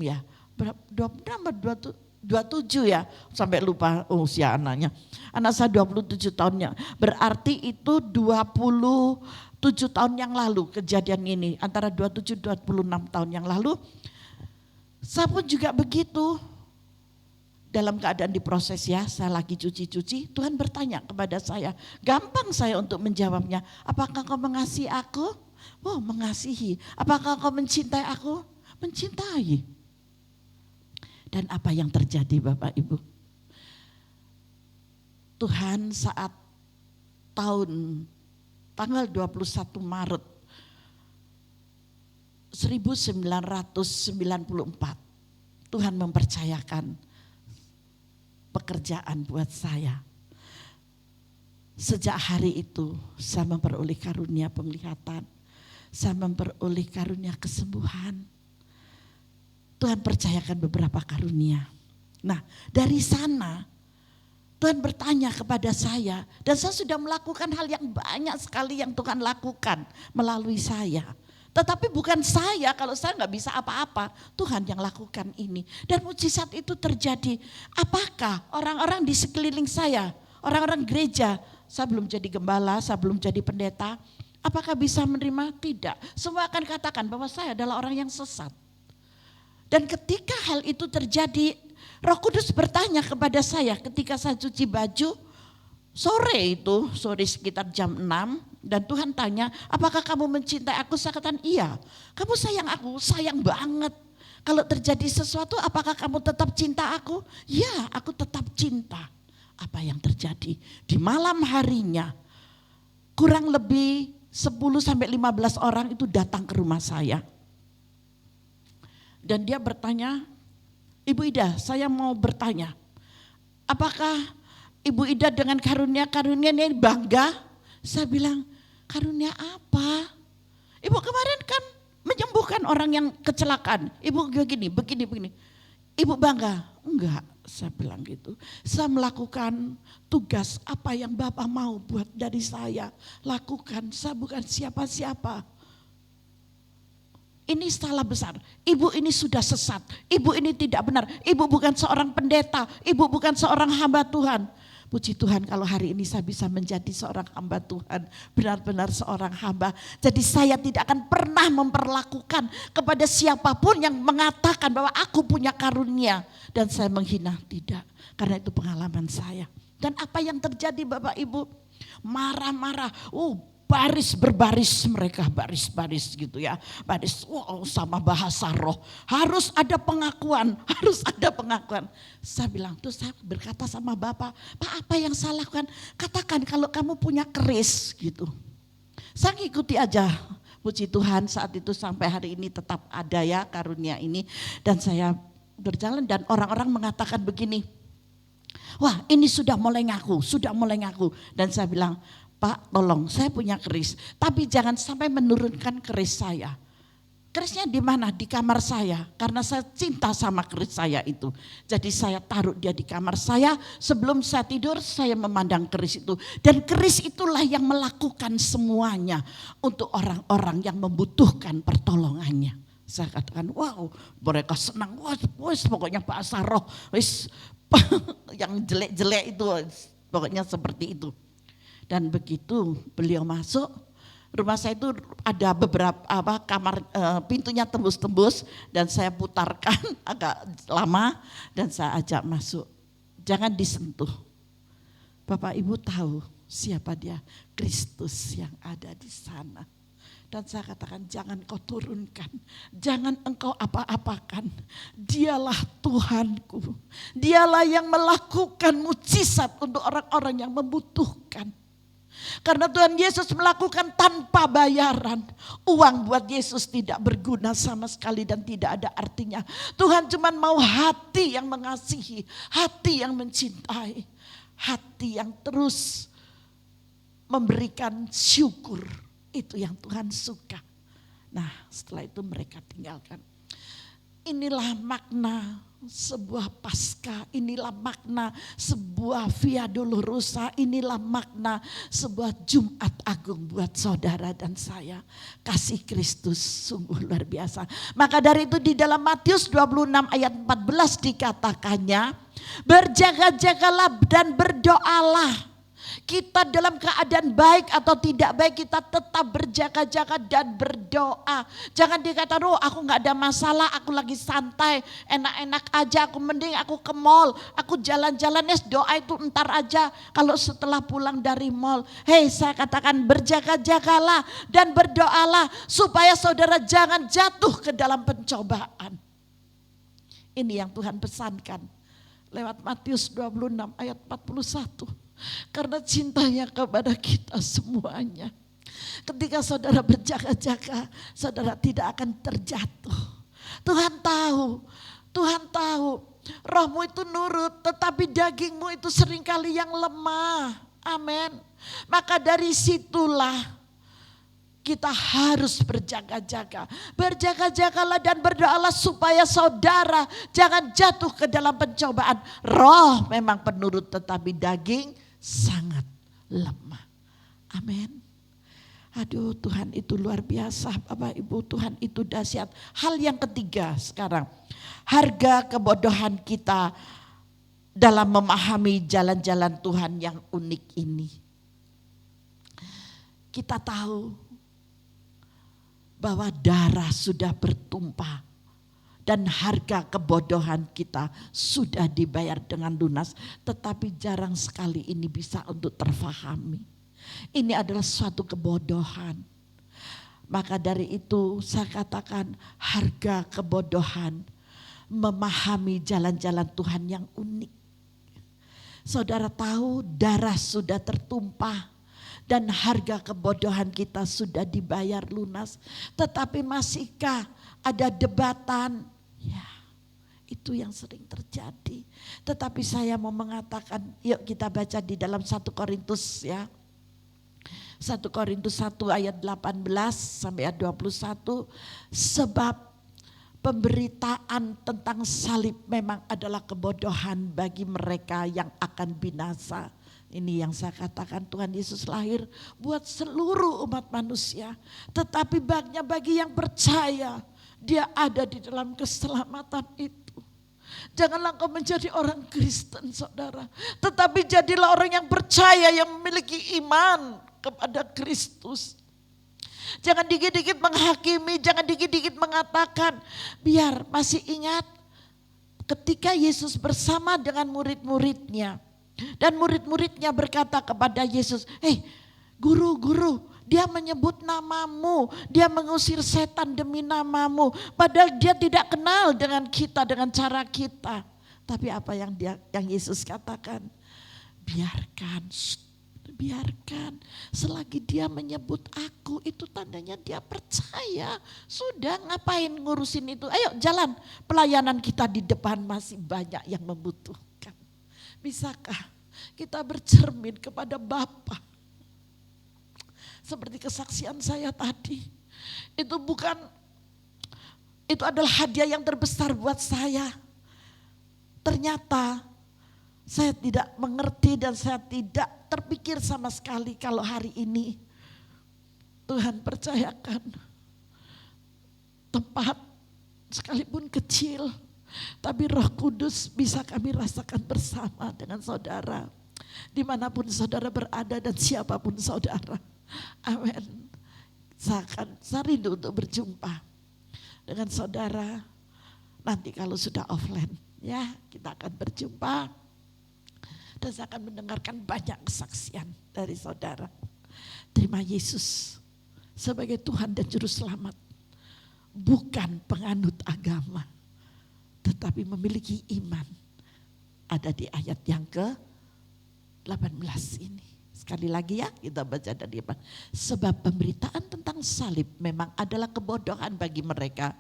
ya. 26 27 ya, sampai lupa usia anaknya. Anak saya 27 tahunnya, berarti itu 27 tahun yang lalu kejadian ini. Antara 27-26 tahun yang lalu. Saya pun juga begitu, dalam keadaan diproses ya, saya lagi cuci-cuci, Tuhan bertanya kepada saya, gampang saya untuk menjawabnya, apakah kau mengasihi aku? Oh mengasihi. Apakah kau mencintai aku? Mencintai. Dan apa yang terjadi Bapak Ibu? Tuhan saat tanggal 21 Maret 1994, Tuhan mempercayakan pekerjaan buat saya. Sejak hari itu saya memperoleh karunia penglihatan, saya memperoleh karunia kesembuhan. Tuhan percayakan beberapa karunia. Nah, dari sana Tuhan bertanya kepada saya, dan saya sudah melakukan hal yang banyak sekali yang Tuhan lakukan melalui saya. Tetapi bukan saya, kalau saya nggak bisa apa-apa, Tuhan yang lakukan ini. Dan mujizat itu terjadi. Apakah orang-orang di sekeliling saya, orang-orang gereja, saya belum jadi gembala, saya belum jadi pendeta, apakah bisa menerima? Tidak. Semua akan katakan bahwa saya adalah orang yang sesat. Dan ketika hal itu terjadi, Roh Kudus bertanya kepada saya ketika saya cuci baju, sore sekitar jam 6, dan Tuhan tanya, apakah kamu mencintai aku? Saya katakan iya. Kamu sayang aku? Sayang banget. Kalau terjadi sesuatu, apakah kamu tetap cinta aku? Ya, aku tetap cinta. Apa yang terjadi? Di malam harinya, kurang lebih 10-15 orang itu datang ke rumah saya. Dan dia bertanya, Ibu Ida, saya mau bertanya, apakah Ibu Ida dengan karunia-karunia ini bangga? Saya bilang, karunia apa? Ibu kemarin kan menyembuhkan orang yang kecelakaan. Ibu begini. Ibu bangga? Enggak, saya bilang gitu. Saya melakukan tugas apa yang Bapak mau buat dari saya. Lakukan, saya bukan siapa-siapa. Ini salah besar. Ibu ini sudah sesat. Ibu ini tidak benar. Ibu bukan seorang pendeta. Ibu bukan seorang hamba Tuhan. Puji Tuhan kalau hari ini saya bisa menjadi seorang hamba Tuhan, benar-benar seorang hamba. Jadi saya tidak akan pernah memperlakukan kepada siapapun yang mengatakan bahwa aku punya karunia dan saya menghina, tidak. Karena itu pengalaman saya. Dan apa yang terjadi Bapak Ibu? Marah-marah, baris berbaris mereka, baris-baris gitu ya. Baris, sama bahasa roh. Harus ada pengakuan, harus ada pengakuan. Saya bilang, tuh saya berkata sama Bapak, Pak apa yang saya lakukan? Katakan kalau kamu punya keris gitu. Saya ngikuti aja, puji Tuhan saat itu sampai hari ini tetap ada ya karunia ini. Dan saya berjalan dan orang-orang mengatakan begini, wah ini sudah mulai ngaku. Dan saya bilang, Pak tolong saya punya keris, tapi jangan sampai menurunkan keris saya. Kerisnya di mana? Di kamar saya, karena saya cinta sama keris saya itu. Jadi saya taruh dia di kamar saya, sebelum saya tidur saya memandang keris itu. Dan keris itulah yang melakukan semuanya untuk orang-orang yang membutuhkan pertolongannya. Saya katakan wow, mereka senang, wes pokoknya bahasa roh, wes yang jelek-jelek itu, pokoknya seperti itu. Dan begitu beliau masuk, rumah saya itu ada beberapa kamar, pintunya tembus-tembus dan saya putarkan agak lama dan saya ajak masuk. Jangan disentuh. Bapak Ibu tahu siapa dia? Kristus yang ada di sana. Dan saya katakan jangan kau turunkan, jangan engkau apa-apakan. Dialah Tuhanku, dialah yang melakukan mukjizat untuk orang-orang yang membutuhkan. Karena Tuhan Yesus melakukan tanpa bayaran. Uang buat Yesus tidak berguna sama sekali dan tidak ada artinya. Tuhan cuma mau hati yang mengasihi, hati yang mencintai, hati yang terus memberikan syukur. Itu yang Tuhan suka. Nah setelah itu mereka tinggalkan. Inilah makna sebuah Paskah, inilah makna sebuah Via Dolorosa, inilah makna sebuah Jumat Agung buat saudara dan saya. Kasih Kristus sungguh luar biasa. Maka dari itu di dalam Matius 26 ayat 14 dikatakannya, berjaga-jagalah dan berdoalah. Kita dalam keadaan baik atau tidak baik kita tetap berjaga-jaga dan berdoa. Jangan dikatakan aku gak ada masalah, aku lagi santai, enak-enak aja, aku mending aku ke mall, aku jalan-jalan doa itu ntar aja kalau setelah pulang dari mall. Hei saya katakan berjaga-jagalah dan berdoalah supaya saudara jangan jatuh ke dalam pencobaan. Ini yang Tuhan pesankan lewat Matius 26 ayat 41. Karena cintanya kepada kita semuanya. Ketika saudara berjaga-jaga, saudara tidak akan terjatuh. Tuhan tahu, rohmu itu nurut, tetapi dagingmu itu seringkali yang lemah. Amin. Maka dari situlah kita harus berjaga-jaga. Berjaga-jagalah dan berdoalah supaya saudara jangan jatuh ke dalam pencobaan. Roh memang penurut tetapi daging sangat lemah. Amin. Aduh Tuhan itu luar biasa Bapak Ibu, Tuhan itu dahsyat. Hal yang ketiga sekarang, harga kebodohan kita dalam memahami jalan-jalan Tuhan yang unik ini. Kita tahu bahwa darah sudah bertumpah dan harga kebodohan kita sudah dibayar dengan lunas, tetapi jarang sekali ini bisa untuk terfahami. Ini adalah suatu kebodohan. Maka dari itu saya katakan harga kebodohan memahami jalan-jalan Tuhan yang unik. Saudara tahu darah sudah tertumpah dan harga kebodohan kita sudah dibayar lunas. Tetapi masihkah ada debatan? Ya, itu yang sering terjadi. Tetapi saya mau mengatakan, yuk kita baca di dalam 1 Korintus ya. 1 Korintus 1 ayat 18 sampai ayat 21. Sebab pemberitaan tentang salib memang adalah kebodohan bagi mereka yang akan binasa. Ini yang saya katakan, Tuhan Yesus lahir buat seluruh umat manusia. Tetapi bagi yang percaya, dia ada di dalam keselamatan itu. Janganlah engkau menjadi orang Kristen saudara. Tetapi jadilah orang yang percaya, yang memiliki iman kepada Kristus. Jangan dikit-dikit menghakimi, jangan dikit-dikit mengatakan. Biar masih ingat ketika Yesus bersama dengan murid-muridnya. Dan murid-muridnya berkata kepada Yesus, guru, dia menyebut namamu, dia mengusir setan demi namamu. Padahal dia tidak kenal dengan kita, dengan cara kita. Tapi apa yang Yesus katakan? Biarkan, selagi dia menyebut aku, itu tandanya dia percaya. Sudah, ngapain ngurusin itu? Ayo jalan, pelayanan kita di depan masih banyak yang membutuhkan. Bisakah kita bercermin kepada Bapa? Seperti kesaksian saya tadi, itu adalah hadiah yang terbesar buat saya. Ternyata saya tidak mengerti dan saya tidak terpikir sama sekali kalau hari ini Tuhan percayakan tempat sekalipun kecil, tapi Roh Kudus bisa kami rasakan bersama dengan saudara. Dimanapun saudara berada dan siapapun saudara. Amin. Saya rindu untuk berjumpa dengan saudara. Nanti kalau sudah offline ya, kita akan berjumpa. Dan saya akan mendengarkan banyak kesaksian dari saudara. Terima Yesus sebagai Tuhan dan Juru Selamat. Bukan penganut agama, tetapi memiliki iman. Ada di ayat yang ke-18 ini. Sekali lagi ya, kita baca dari depan. Sebab pemberitaan tentang salib memang adalah kebodohan bagi mereka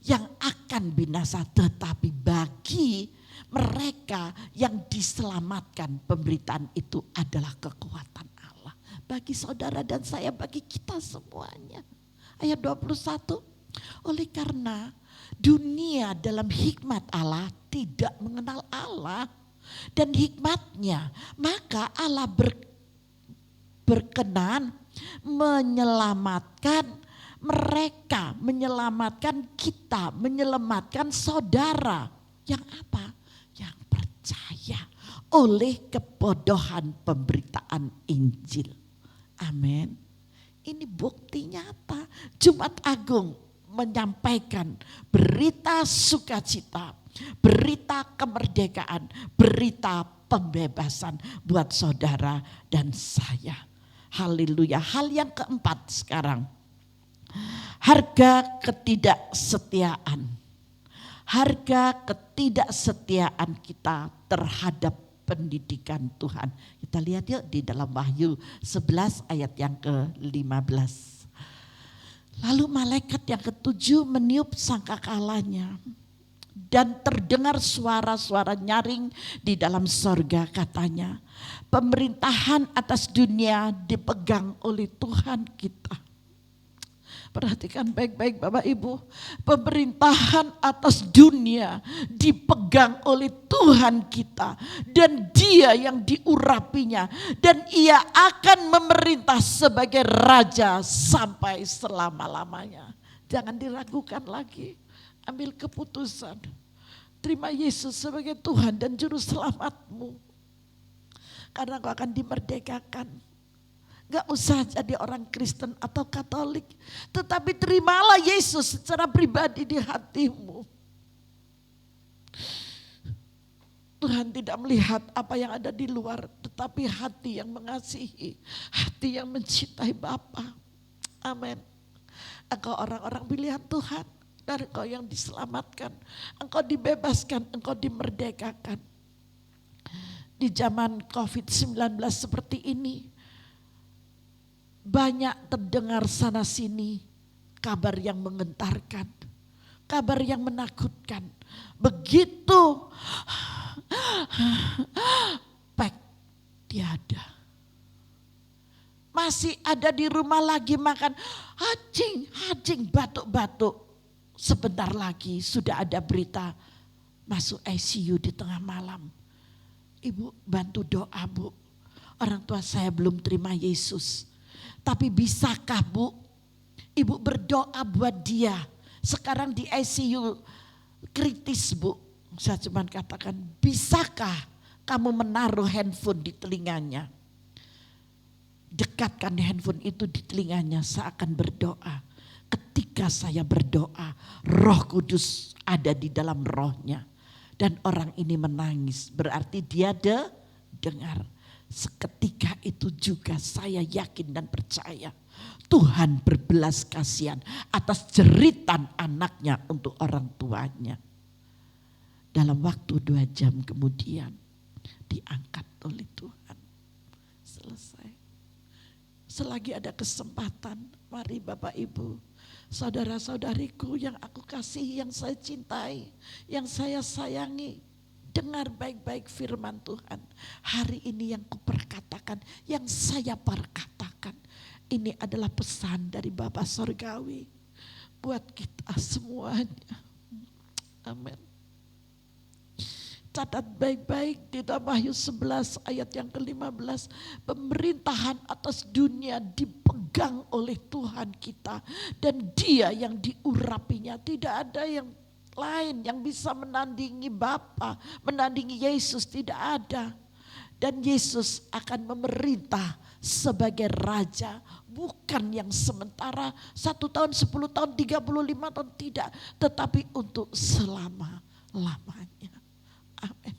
yang akan binasa, tetapi bagi mereka yang diselamatkan, pemberitaan itu adalah kekuatan Allah. Bagi saudara dan saya, bagi kita semuanya. Ayat 21, oleh karena dunia dalam hikmat Allah tidak mengenal Allah dan hikmatnya, maka Allah berkenan menyelamatkan mereka, menyelamatkan kita, menyelamatkan saudara. Yang apa? Yang percaya oleh kebodohan pemberitaan Injil. Amin. Ini bukti nyata. Jumat Agung menyampaikan berita sukacita, berita kemerdekaan, berita pembebasan buat saudara dan saya. Haleluya. Hal yang keempat sekarang. Harga ketidaksetiaan. Harga ketidaksetiaan kita terhadap pendidikan Tuhan. Kita lihat yuk di dalam Wahyu 11 ayat yang ke-15. Lalu malaikat yang ketujuh meniup sangkakalanya. Dan terdengar suara-suara nyaring di dalam sorga, katanya, pemerintahan atas dunia dipegang oleh Tuhan kita. Perhatikan baik-baik Bapak Ibu, pemerintahan atas dunia dipegang oleh Tuhan kita. Dan Dia yang diurapinya, dan Ia akan memerintah sebagai Raja sampai selama-lamanya. Jangan diragukan lagi. Ambil keputusan. Terima Yesus sebagai Tuhan dan Juru Selamatmu. Karena kau akan dimerdekakan. Gak usah jadi orang Kristen atau Katolik. Tetapi terimalah Yesus secara pribadi di hatimu. Tuhan tidak melihat apa yang ada di luar. Tetapi hati yang mengasihi. Hati yang mencintai Bapa. Amin. Engkau orang-orang pilihan Tuhan. Dan engkau yang diselamatkan, engkau dibebaskan, engkau dimerdekakan. Di zaman COVID-19 seperti ini, banyak terdengar sana sini kabar yang menggentarkan, kabar yang menakutkan. Begitu pek tiada. Masih ada di rumah lagi makan hajing, batuk-batuk. Sebentar lagi sudah ada berita masuk ICU di tengah malam. Ibu bantu doa Bu. Orang tua saya belum terima Yesus. Tapi bisakah Bu, Ibu berdoa buat dia. Sekarang di ICU kritis Bu. Saya cuma katakan, bisakah kamu menaruh handphone di telinganya? Dekatkan handphone itu di telinganya, saya akan berdoa. Ketika saya berdoa, Roh Kudus ada di dalam rohnya. Dan orang ini menangis, berarti dia dengar. Seketika itu juga saya yakin dan percaya Tuhan berbelas kasihan atas jeritan anaknya untuk orang tuanya. Dalam waktu 2 jam kemudian diangkat oleh Tuhan. Selesai. Selagi ada kesempatan, mari Bapak Ibu, saudara-saudariku yang aku kasihi, yang saya cintai, yang saya sayangi, dengar baik-baik firman Tuhan. Hari ini yang kuperkatakan, yang saya perkatakan, ini adalah pesan dari Bapa Sorgawi buat kita semuanya. Amin. Catat baik-baik di dalam Wahyu 11 ayat yang ke-15. Pemerintahan atas dunia dipegang oleh Tuhan kita. Dan Dia yang diurapinya. Tidak ada yang lain yang bisa menandingi Bapa, menandingi Yesus, tidak ada. Dan Yesus akan memerintah sebagai Raja. Bukan yang sementara 1 tahun, 10 tahun, 35 tahun, tidak. Tetapi untuk selama-lamanya. Amin.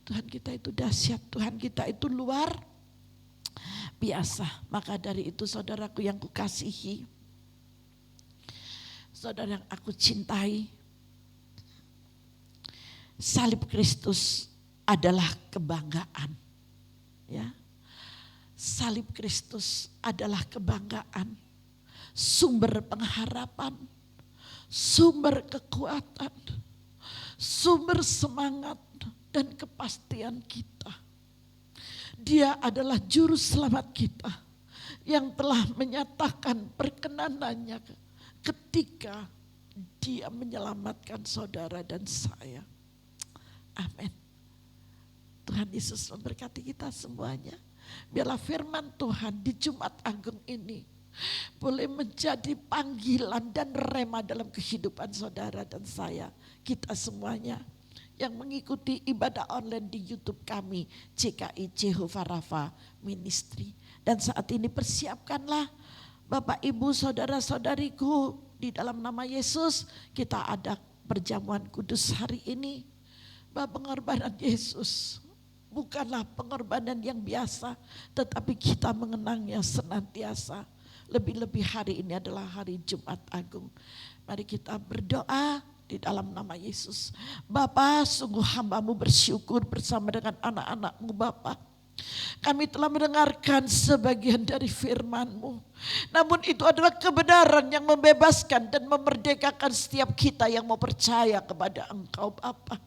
Tuhan kita itu dahsyat, Tuhan kita itu luar biasa. Maka dari itu saudaraku yang kukasihi, saudara yang aku cintai, salib Kristus adalah kebanggaan. Ya. Salib Kristus adalah kebanggaan, sumber pengharapan, sumber kekuatan, sumber semangat dan kepastian kita. Dia adalah juru selamat kita yang telah menyatakan perkenanannya ketika Dia menyelamatkan saudara dan saya. Amin. Tuhan Yesus memberkati kita semuanya. Biarlah firman Tuhan di Jumat Agung ini boleh menjadi panggilan dan rema dalam kehidupan saudara dan saya. Kita semuanya yang mengikuti ibadah online di YouTube kami, CKI Jehovah Rafa Ministry. Dan saat ini persiapkanlah Bapak Ibu saudara-saudariku, di dalam nama Yesus kita ada perjamuan kudus hari ini. Bahwa pengorbanan Yesus bukanlah pengorbanan yang biasa, tetapi kita mengenangnya senantiasa. Lebih-lebih hari ini adalah hari Jumat Agung. Mari kita berdoa di dalam nama Yesus. Bapa, sungguh hamba-Mu bersyukur bersama dengan anak-anak-Mu Bapa. Kami telah mendengarkan sebagian dari firman-Mu. Namun itu adalah kebenaran yang membebaskan dan memerdekakan setiap kita yang mau percaya kepada Engkau Bapa.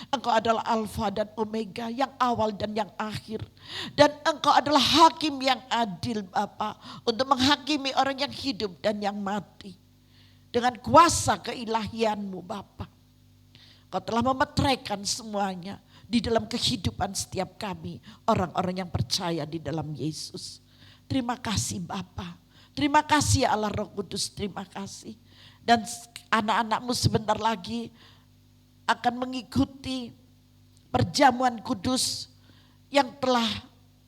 Engkau adalah Alfa dan Omega, yang awal dan yang akhir. Dan Engkau adalah hakim yang adil Bapa, untuk menghakimi orang yang hidup dan yang mati. Dengan kuasa keilahian-Mu Bapa, Kau telah memeteraikan semuanya di dalam kehidupan setiap kami, orang-orang yang percaya di dalam Yesus. Terima kasih Bapa. Terima kasih Allah Roh Kudus, terima kasih. Dan anak-anak-Mu sebentar lagi akan mengikuti perjamuan kudus yang telah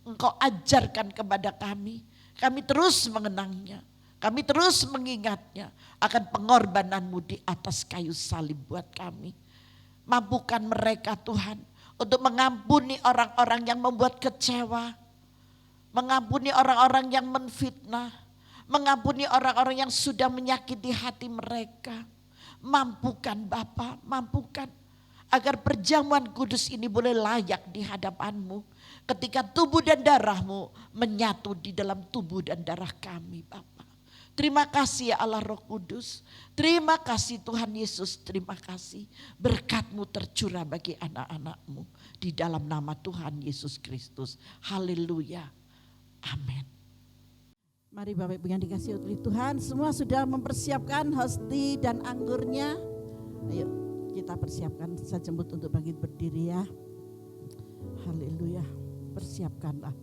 Engkau ajarkan kepada kami. Kami terus mengenangnya, kami terus mengingatnya akan pengorbanan-Mu di atas kayu salib buat kami. Mampukan mereka Tuhan untuk mengampuni orang-orang yang membuat kecewa, mengampuni orang-orang yang menfitnah, mengampuni orang-orang yang sudah menyakiti hati mereka. Mampukan Bapa, mampukan agar perjamuan kudus ini boleh layak di hadapan-Mu. Ketika tubuh dan darah-Mu menyatu di dalam tubuh dan darah kami Bapa. Terima kasih ya Allah Roh Kudus. Terima kasih Tuhan Yesus, terima kasih. Berkat-Mu tercurah bagi anak-anak-Mu. Di dalam nama Tuhan Yesus Kristus. Haleluya. Amin. Mari Bapak Ibu yang dikasihi oleh Tuhan, semua sudah mempersiapkan hosti dan anggurnya. Ayo kita persiapkan, saya jemput untuk bangkit berdiri ya. Haleluya, persiapkanlah.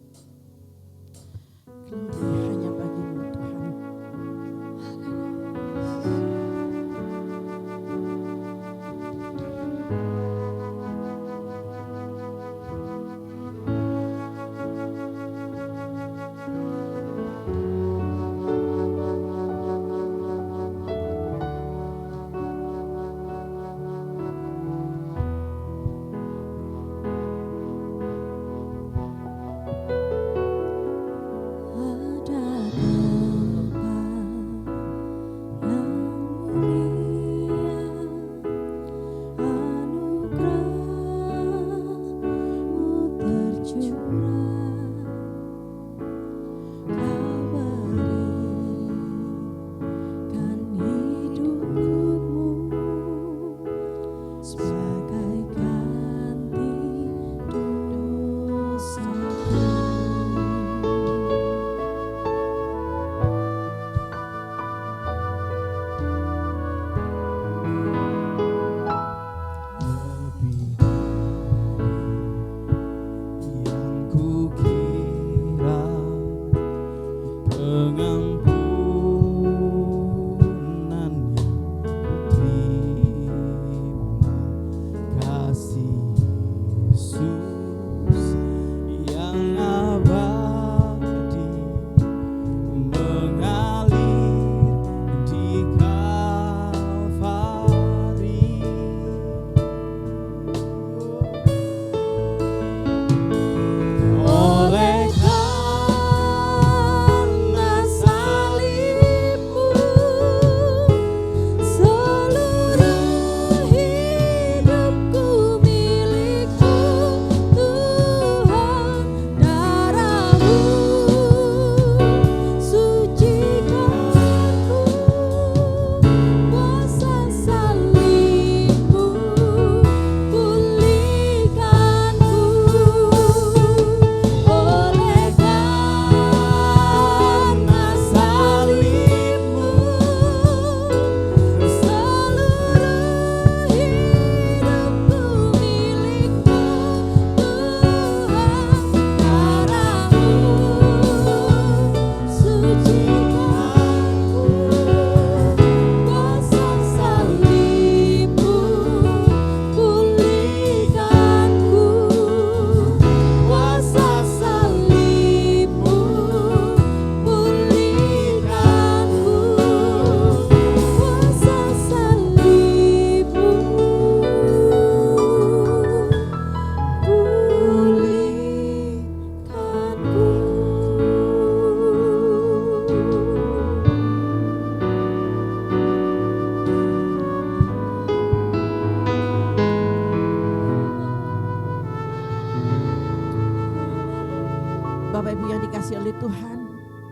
Glory hanya bagi-Mu Tuhan.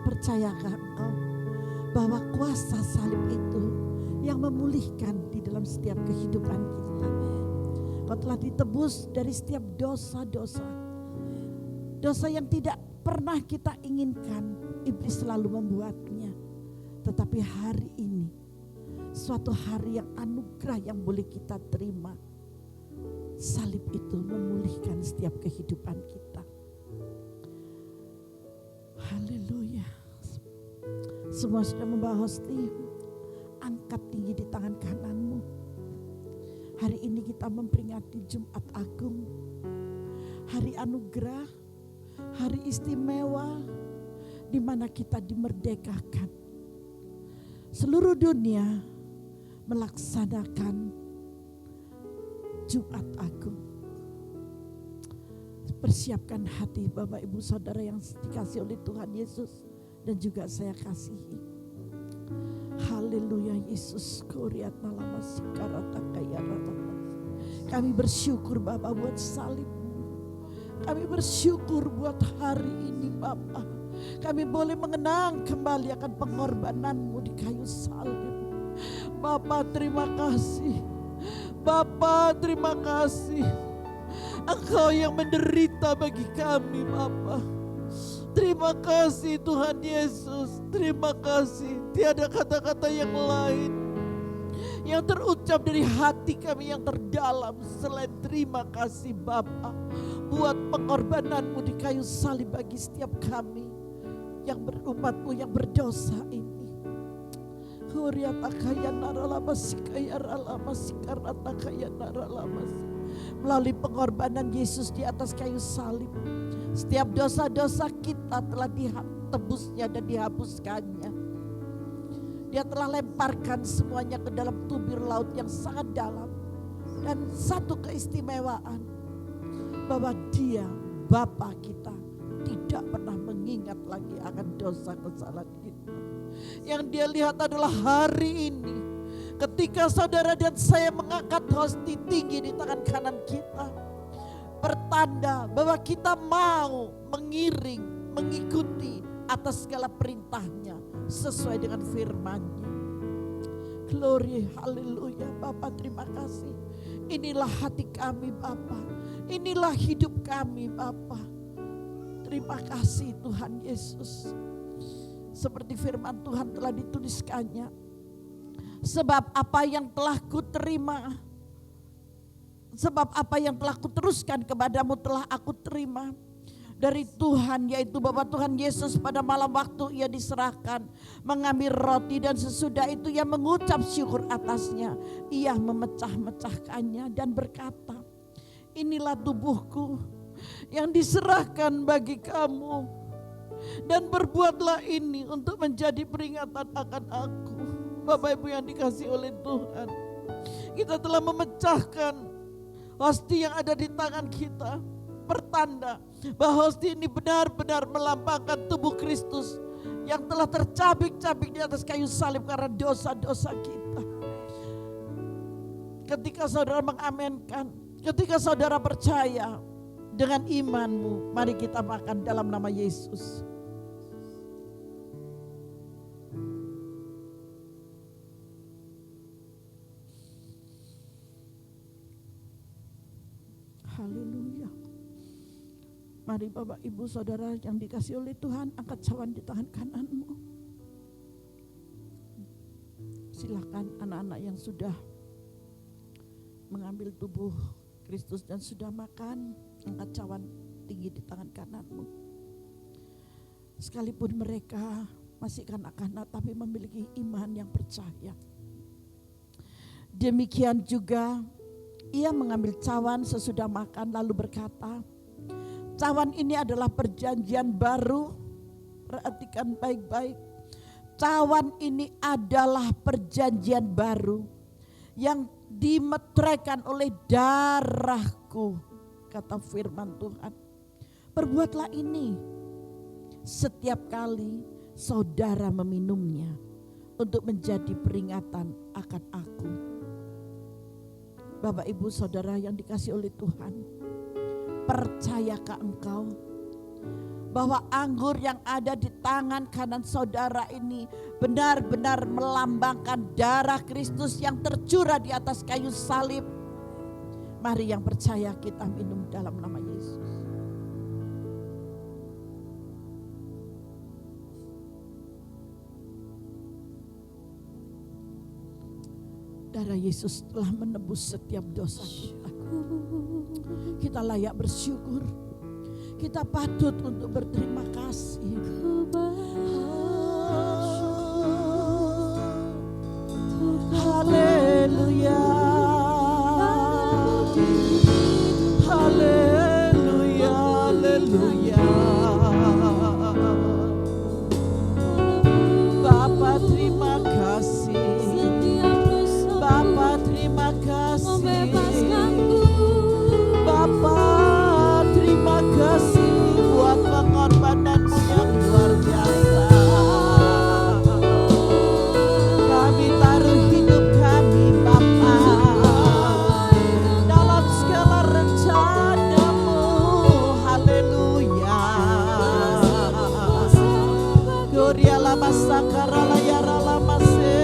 Percayakah engkau bahwa kuasa salib itu yang memulihkan di dalam setiap kehidupan kita? Kau telah ditebus dari setiap dosa-dosa. Dosa yang tidak pernah kita inginkan, iblis selalu membuatnya. Tetapi hari ini, suatu hari yang anugerah yang boleh kita terima. Salib itu memulihkan setiap kehidupan kita. Haleluya. Semua sudah membawa hosti, angkat tinggi di tangan kananmu. Hari ini kita memperingati Jumat Agung, hari anugerah, hari istimewa di mana kita dimerdekakan. Seluruh dunia melaksanakan Jumat Agung. Persiapkan hati Bapak Ibu Saudara yang dikasihi oleh Tuhan Yesus dan juga saya kasihi. Haleluya Yesus. Kami bersyukur Bapak buat salib-Mu. Kami bersyukur buat hari ini Bapak. Kami boleh mengenang kembali akan pengorbanan-Mu di kayu salib. Bapak terima kasih. Bapak terima kasih. Engkau yang menderita bagi kami Bapa. Terima kasih Tuhan Yesus. Terima kasih. Tiada kata-kata yang lain yang terucap dari hati kami yang terdalam selain terima kasih Bapa buat pengorbanan-Mu di kayu salib bagi setiap kami yang berumat-Mu yang berdosa ini. Melalui pengorbanan Yesus di atas kayu salib, setiap dosa-dosa kita telah ditebusnya dan dihapuskannya. Dia telah lemparkan semuanya ke dalam tubir laut yang sangat dalam. Dan satu keistimewaan, bahwa Dia Bapa kita tidak pernah mengingat lagi akan dosa kesalahan kita. Yang Dia lihat adalah hari ini, ketika saudara dan saya mengangkat hosti tinggi di tangan kanan kita, pertanda bahwa kita mau mengiring, mengikuti atas segala perintahnya sesuai dengan firman-Nya. Glory, haleluya. Bapa terima kasih. Inilah hati kami Bapa. Inilah hidup kami Bapa. Terima kasih Tuhan Yesus. Seperti firman Tuhan telah dituliskannya. Sebab apa yang telah kuterima, sebab apa yang telah kuteruskan kepadamu telah aku terima dari Tuhan, yaitu bahwa Tuhan Yesus pada malam waktu Ia diserahkan mengambil roti dan sesudah itu Ia mengucap syukur atasnya. Ia memecah-mecahkannya dan berkata, inilah tubuhku yang diserahkan bagi kamu. Dan berbuatlah ini untuk menjadi peringatan akan aku. Bapak Ibu yang dikasihi oleh Tuhan, kita telah memecahkan hosti yang ada di tangan kita. Pertanda bahwa hosti ini benar-benar melambangkan tubuh Kristus yang telah tercabik-cabik di atas kayu salib karena dosa-dosa kita. Ketika saudara mengamenkan, ketika saudara percaya dengan imanmu, mari kita makan dalam nama Yesus. Haleluya. Mari Bapak Ibu Saudara yang dikasihi oleh Tuhan, angkat cawan di tangan kananmu. Silakan anak-anak yang sudah mengambil tubuh Kristus dan sudah makan, angkat cawan tinggi di tangan kananmu. Sekalipun mereka masih kanak-kanak tapi memiliki iman yang percaya. Demikian juga Ia mengambil cawan sesudah makan lalu berkata, cawan ini adalah perjanjian baru. Perhatikan baik-baik. Cawan ini adalah perjanjian baru yang dimeteraikan oleh darahku, kata firman Tuhan. Perbuatlah ini setiap kali saudara meminumnya untuk menjadi peringatan akan aku. Bapak Ibu Saudara yang dikasihi oleh Tuhan, percayakah engkau bahwa anggur yang ada di tangan kanan saudara ini benar-benar melambangkan darah Kristus yang tercurah di atas kayu salib. Mari yang percaya kita minum dalam nama Yesus. Darah Yesus telah menebus setiap dosa kita. Kita layak bersyukur. Kita patut untuk berterima kasih. Haleluya. Haleluya. Haleluya. Bapa terima kasih. Bapa terima kasih. Bapa terima kasih buat pengorbanan yang luar biasa. Kami taruh hidup kami Bapa dalam segala rencana-Mu. Haleluya. Gloria lama sakara layara lama se.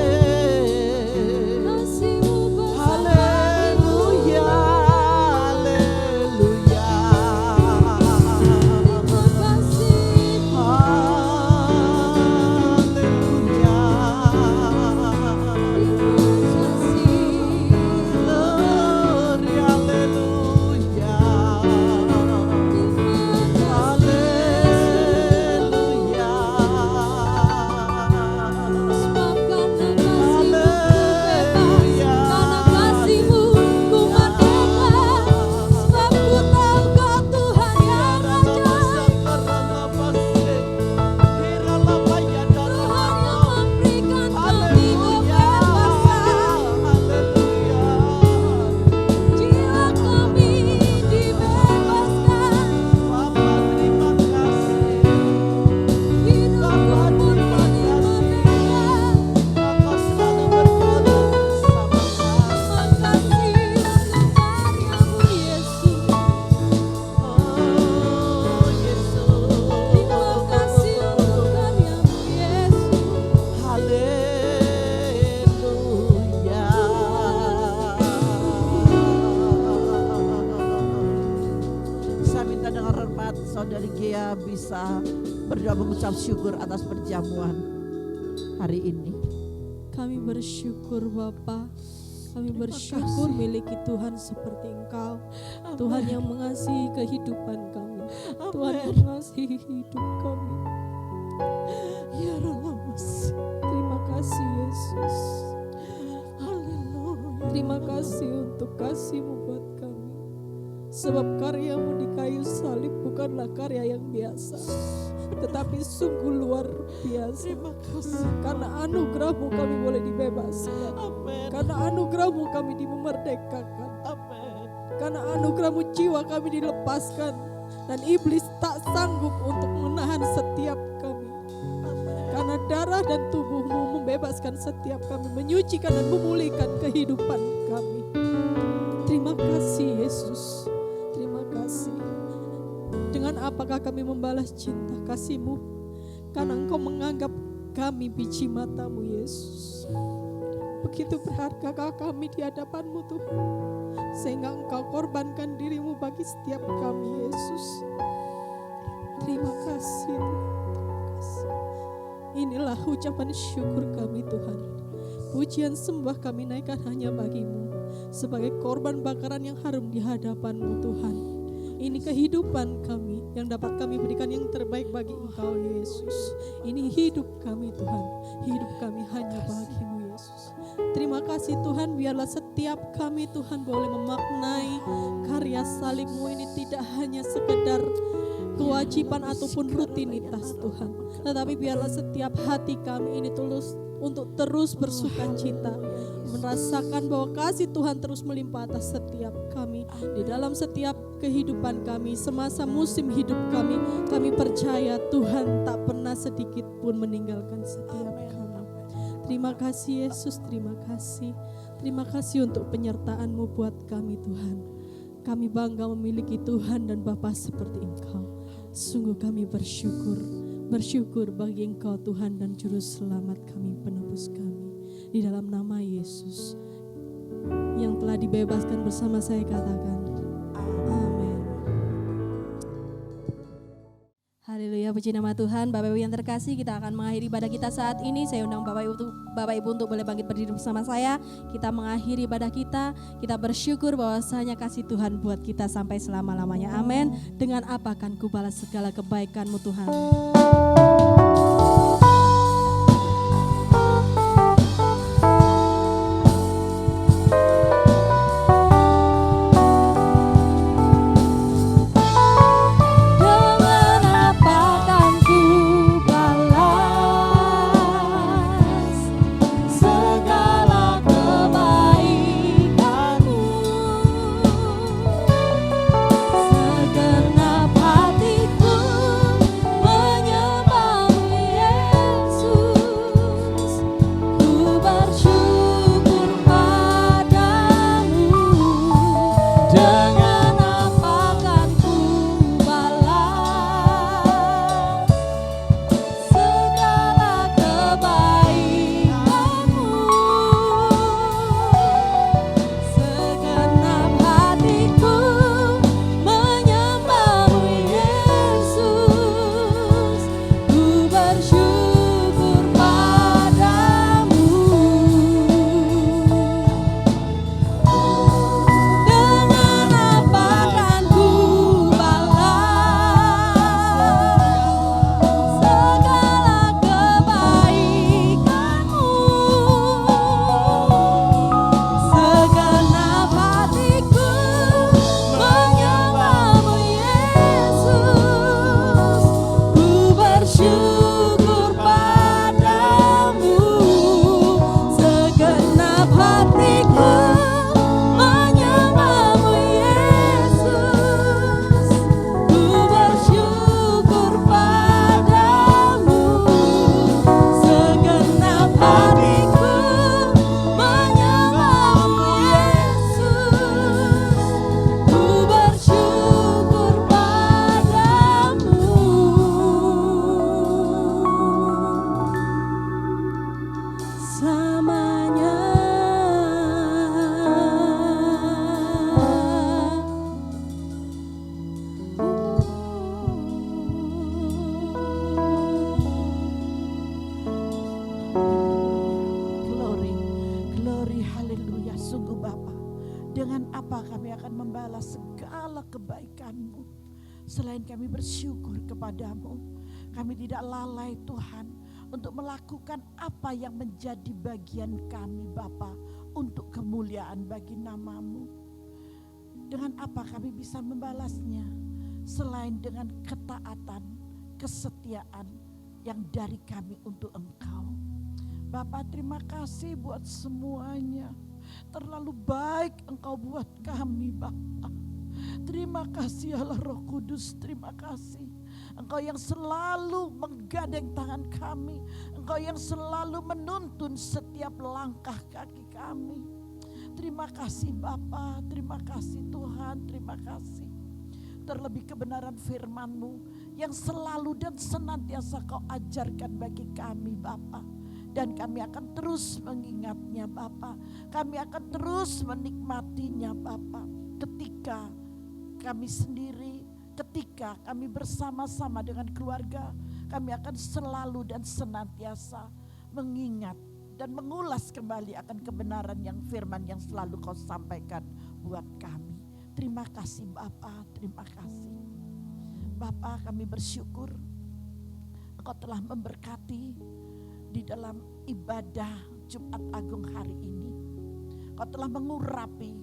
Saudari Gia bisa berdoa mengucap syukur atas perjamuan hari ini. Kami bersyukur Bapa. Kami bersyukur miliki Tuhan seperti Engkau. Amen. Tuhan yang mengasihi kehidupan kami. Amen. Tuhan yang mengasihi hidup kami. Ya Rabbas. Terima kasih Yesus. Haleluya. Terima kasih untuk kasih-Mu buat kami. Sebab karya-Mu di kayu salib bukanlah karya yang biasa, tetapi sungguh luar biasa. Terima kasih. Karena anugerah-Mu kami boleh dibebaskan. Amin. Karena anugerah-Mu kami dimerdekakan. Amin. Karena anugerah-Mu jiwa kami dilepaskan. Dan iblis tak sanggup untuk menahan setiap kami. Karena darah dan tubuh-Mu membebaskan setiap kami, menyucikan dan memulihkan kehidupan kami. Terima kasih Yesus. Terima kasih. Dengan apakah kami membalas cinta kasih-Mu? Karena Engkau menganggap kami biji mata-Mu Yesus. Begitu berhargakah kami di hadapan-Mu Tuhan, sehingga Engkau korbankan diri-Mu bagi setiap kami Yesus. Terima kasih Tuhan. Inilah ucapan syukur kami Tuhan. Pujian sembah kami naikkan hanya bagi-Mu, sebagai korban bakaran yang harum di hadapan-Mu Tuhan. Ini kehidupan kami yang dapat kami berikan yang terbaik bagi Engkau Yesus. Ini hidup kami Tuhan. Hidup kami hanya bagi-Mu Yesus. Terima kasih Tuhan, biarlah setiap kami Tuhan boleh memaknai karya salib-Mu ini tidak hanya sekedar kewajiban ataupun rutinitas Tuhan, tetapi biarlah setiap hati kami ini tulus untuk terus bersukacita, merasakan bahwa kasih Tuhan terus melimpah atas setiap kami, di dalam setiap kehidupan kami, semasa musim hidup kami. Kami percaya Tuhan tak pernah sedikit pun meninggalkan setiap kami. Terima kasih Yesus, terima kasih. Terima kasih untuk penyertaan-Mu buat kami Tuhan. Kami bangga memiliki Tuhan dan Bapa seperti Engkau. Sungguh kami bersyukur bagi Engkau Tuhan dan Juru Selamat kami, penebus kami. Di dalam nama Yesus yang telah dibebaskan bersama saya katakan, amin. Haleluya, puji nama Tuhan. Bapak Ibu yang terkasih, kita akan mengakhiri ibadah kita saat ini. Saya undang Bapak Ibu untuk boleh bangkit berdiri bersama saya. Kita mengakhiri ibadah kita. Kita bersyukur bahwasanya kasih Tuhan buat kita sampai selama-lamanya. Amin. Dengan apa akan kubalas segala kebaikan-Mu Tuhan. Dengan apa kami akan membalas segala kebaikan-Mu. Selain kami bersyukur kepadamu, kami tidak lalai Tuhan untuk melakukan apa yang menjadi bagian kami Bapa untuk kemuliaan bagi nama-Mu. Dengan apa kami bisa membalasnya selain dengan ketaatan, kesetiaan yang dari kami untuk Engkau. Bapak, terima kasih buat semuanya. Terlalu baik Engkau buat kami Bapa. Terima kasih Allah Roh Kudus, terima kasih. Engkau yang selalu menggandeng tangan kami. Engkau yang selalu menuntun setiap langkah kaki kami. Terima kasih Bapa, terima kasih Tuhan, terima kasih. Terlebih kebenaran firman-Mu yang selalu dan senantiasa Kau ajarkan bagi kami Bapa. Dan kami akan terus mengingatnya Bapa. Kami akan terus menikmatinya Bapa. Ketika kami sendiri, ketika kami bersama-sama dengan keluarga, kami akan selalu dan senantiasa mengingat dan mengulas kembali akan kebenaran yang firman yang selalu Kau sampaikan buat kami. Terima kasih Bapa, terima kasih. Bapa, kami bersyukur Engkau telah memberkati di dalam ibadah Jumat Agung hari ini. Kau telah mengurapi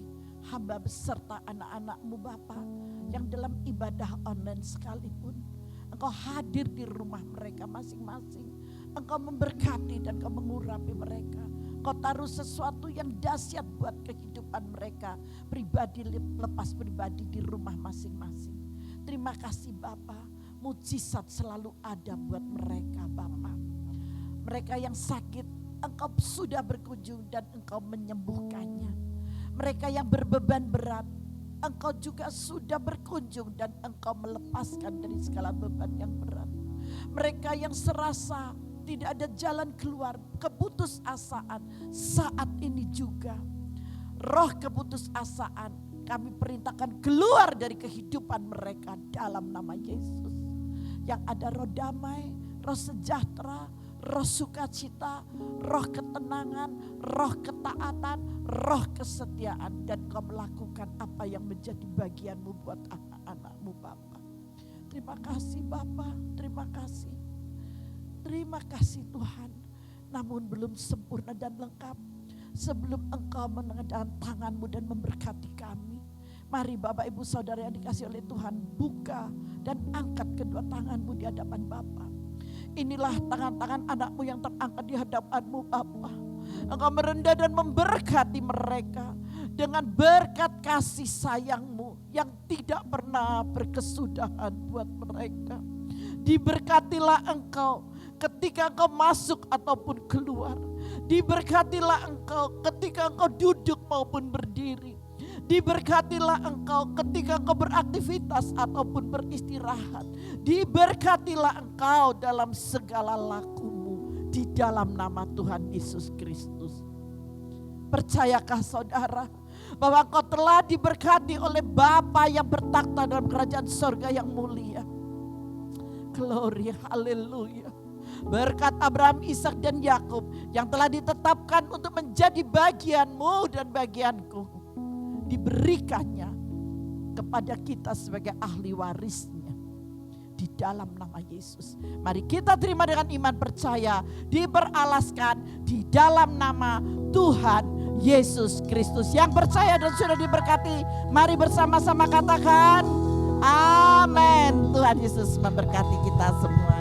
hamba beserta anak-anak-Mu Bapa yang dalam ibadah online sekalipun. Engkau hadir di rumah mereka masing-masing. Engkau memberkati dan Kau mengurapi mereka. Kau taruh sesuatu yang dahsyat buat kehidupan mereka pribadi lepas pribadi di rumah masing-masing. Terima kasih Bapa, mujizat selalu ada buat mereka Bapa. Mereka yang sakit, Engkau sudah berkunjung dan Engkau menyembuhkannya. Mereka yang berbeban berat, Engkau juga sudah berkunjung dan Engkau melepaskan dari segala beban yang berat. Mereka yang serasa tidak ada jalan keluar, keputusasaan, saat ini juga roh keputusasaan kami perintahkan keluar dari kehidupan mereka dalam nama Yesus. Yang ada roh damai, roh sejahtera, roh sukacita, roh ketenangan, roh ketaatan, roh kesetiaan. Dan kau melakukan apa yang menjadi bagianmu buat anak-anakmu Bapa. Terima kasih Bapa, terima kasih. Terima kasih Tuhan. Namun belum sempurna dan lengkap sebelum Engkau mengadakan tanganmu dan memberkati kami. Mari Bapak Ibu Saudara yang dikasihi oleh Tuhan, buka dan angkat kedua tanganmu di hadapan Bapa. Inilah tangan-tangan anakmu yang terangkat di hadapanmu Bapa. Engkau merendah dan memberkati mereka dengan berkat kasih sayangmu yang tidak pernah berkesudahan buat mereka. Diberkatilah Engkau ketika Engkau masuk ataupun keluar. Diberkatilah Engkau ketika Engkau duduk maupun berdiri. Diberkatilah Engkau ketika Engkau beraktivitas ataupun beristirahat. Diberkatilah Engkau dalam segala lakumu di dalam nama Tuhan Yesus Kristus. Percayakah saudara bahwa Engkau telah diberkati oleh Bapa yang bertakhta dalam kerajaan sorga yang mulia. Glory, haleluya. Berkat Abraham, Ishak dan Yakub yang telah ditetapkan untuk menjadi bagianmu dan bagianku, diberikannya kepada kita sebagai ahli warisnya di dalam nama Yesus. Mari kita terima dengan iman percaya, diberalaskan di dalam nama Tuhan Yesus Kristus. Yang percaya dan sudah diberkati, mari bersama-sama katakan amin. Tuhan Yesus memberkati kita semua.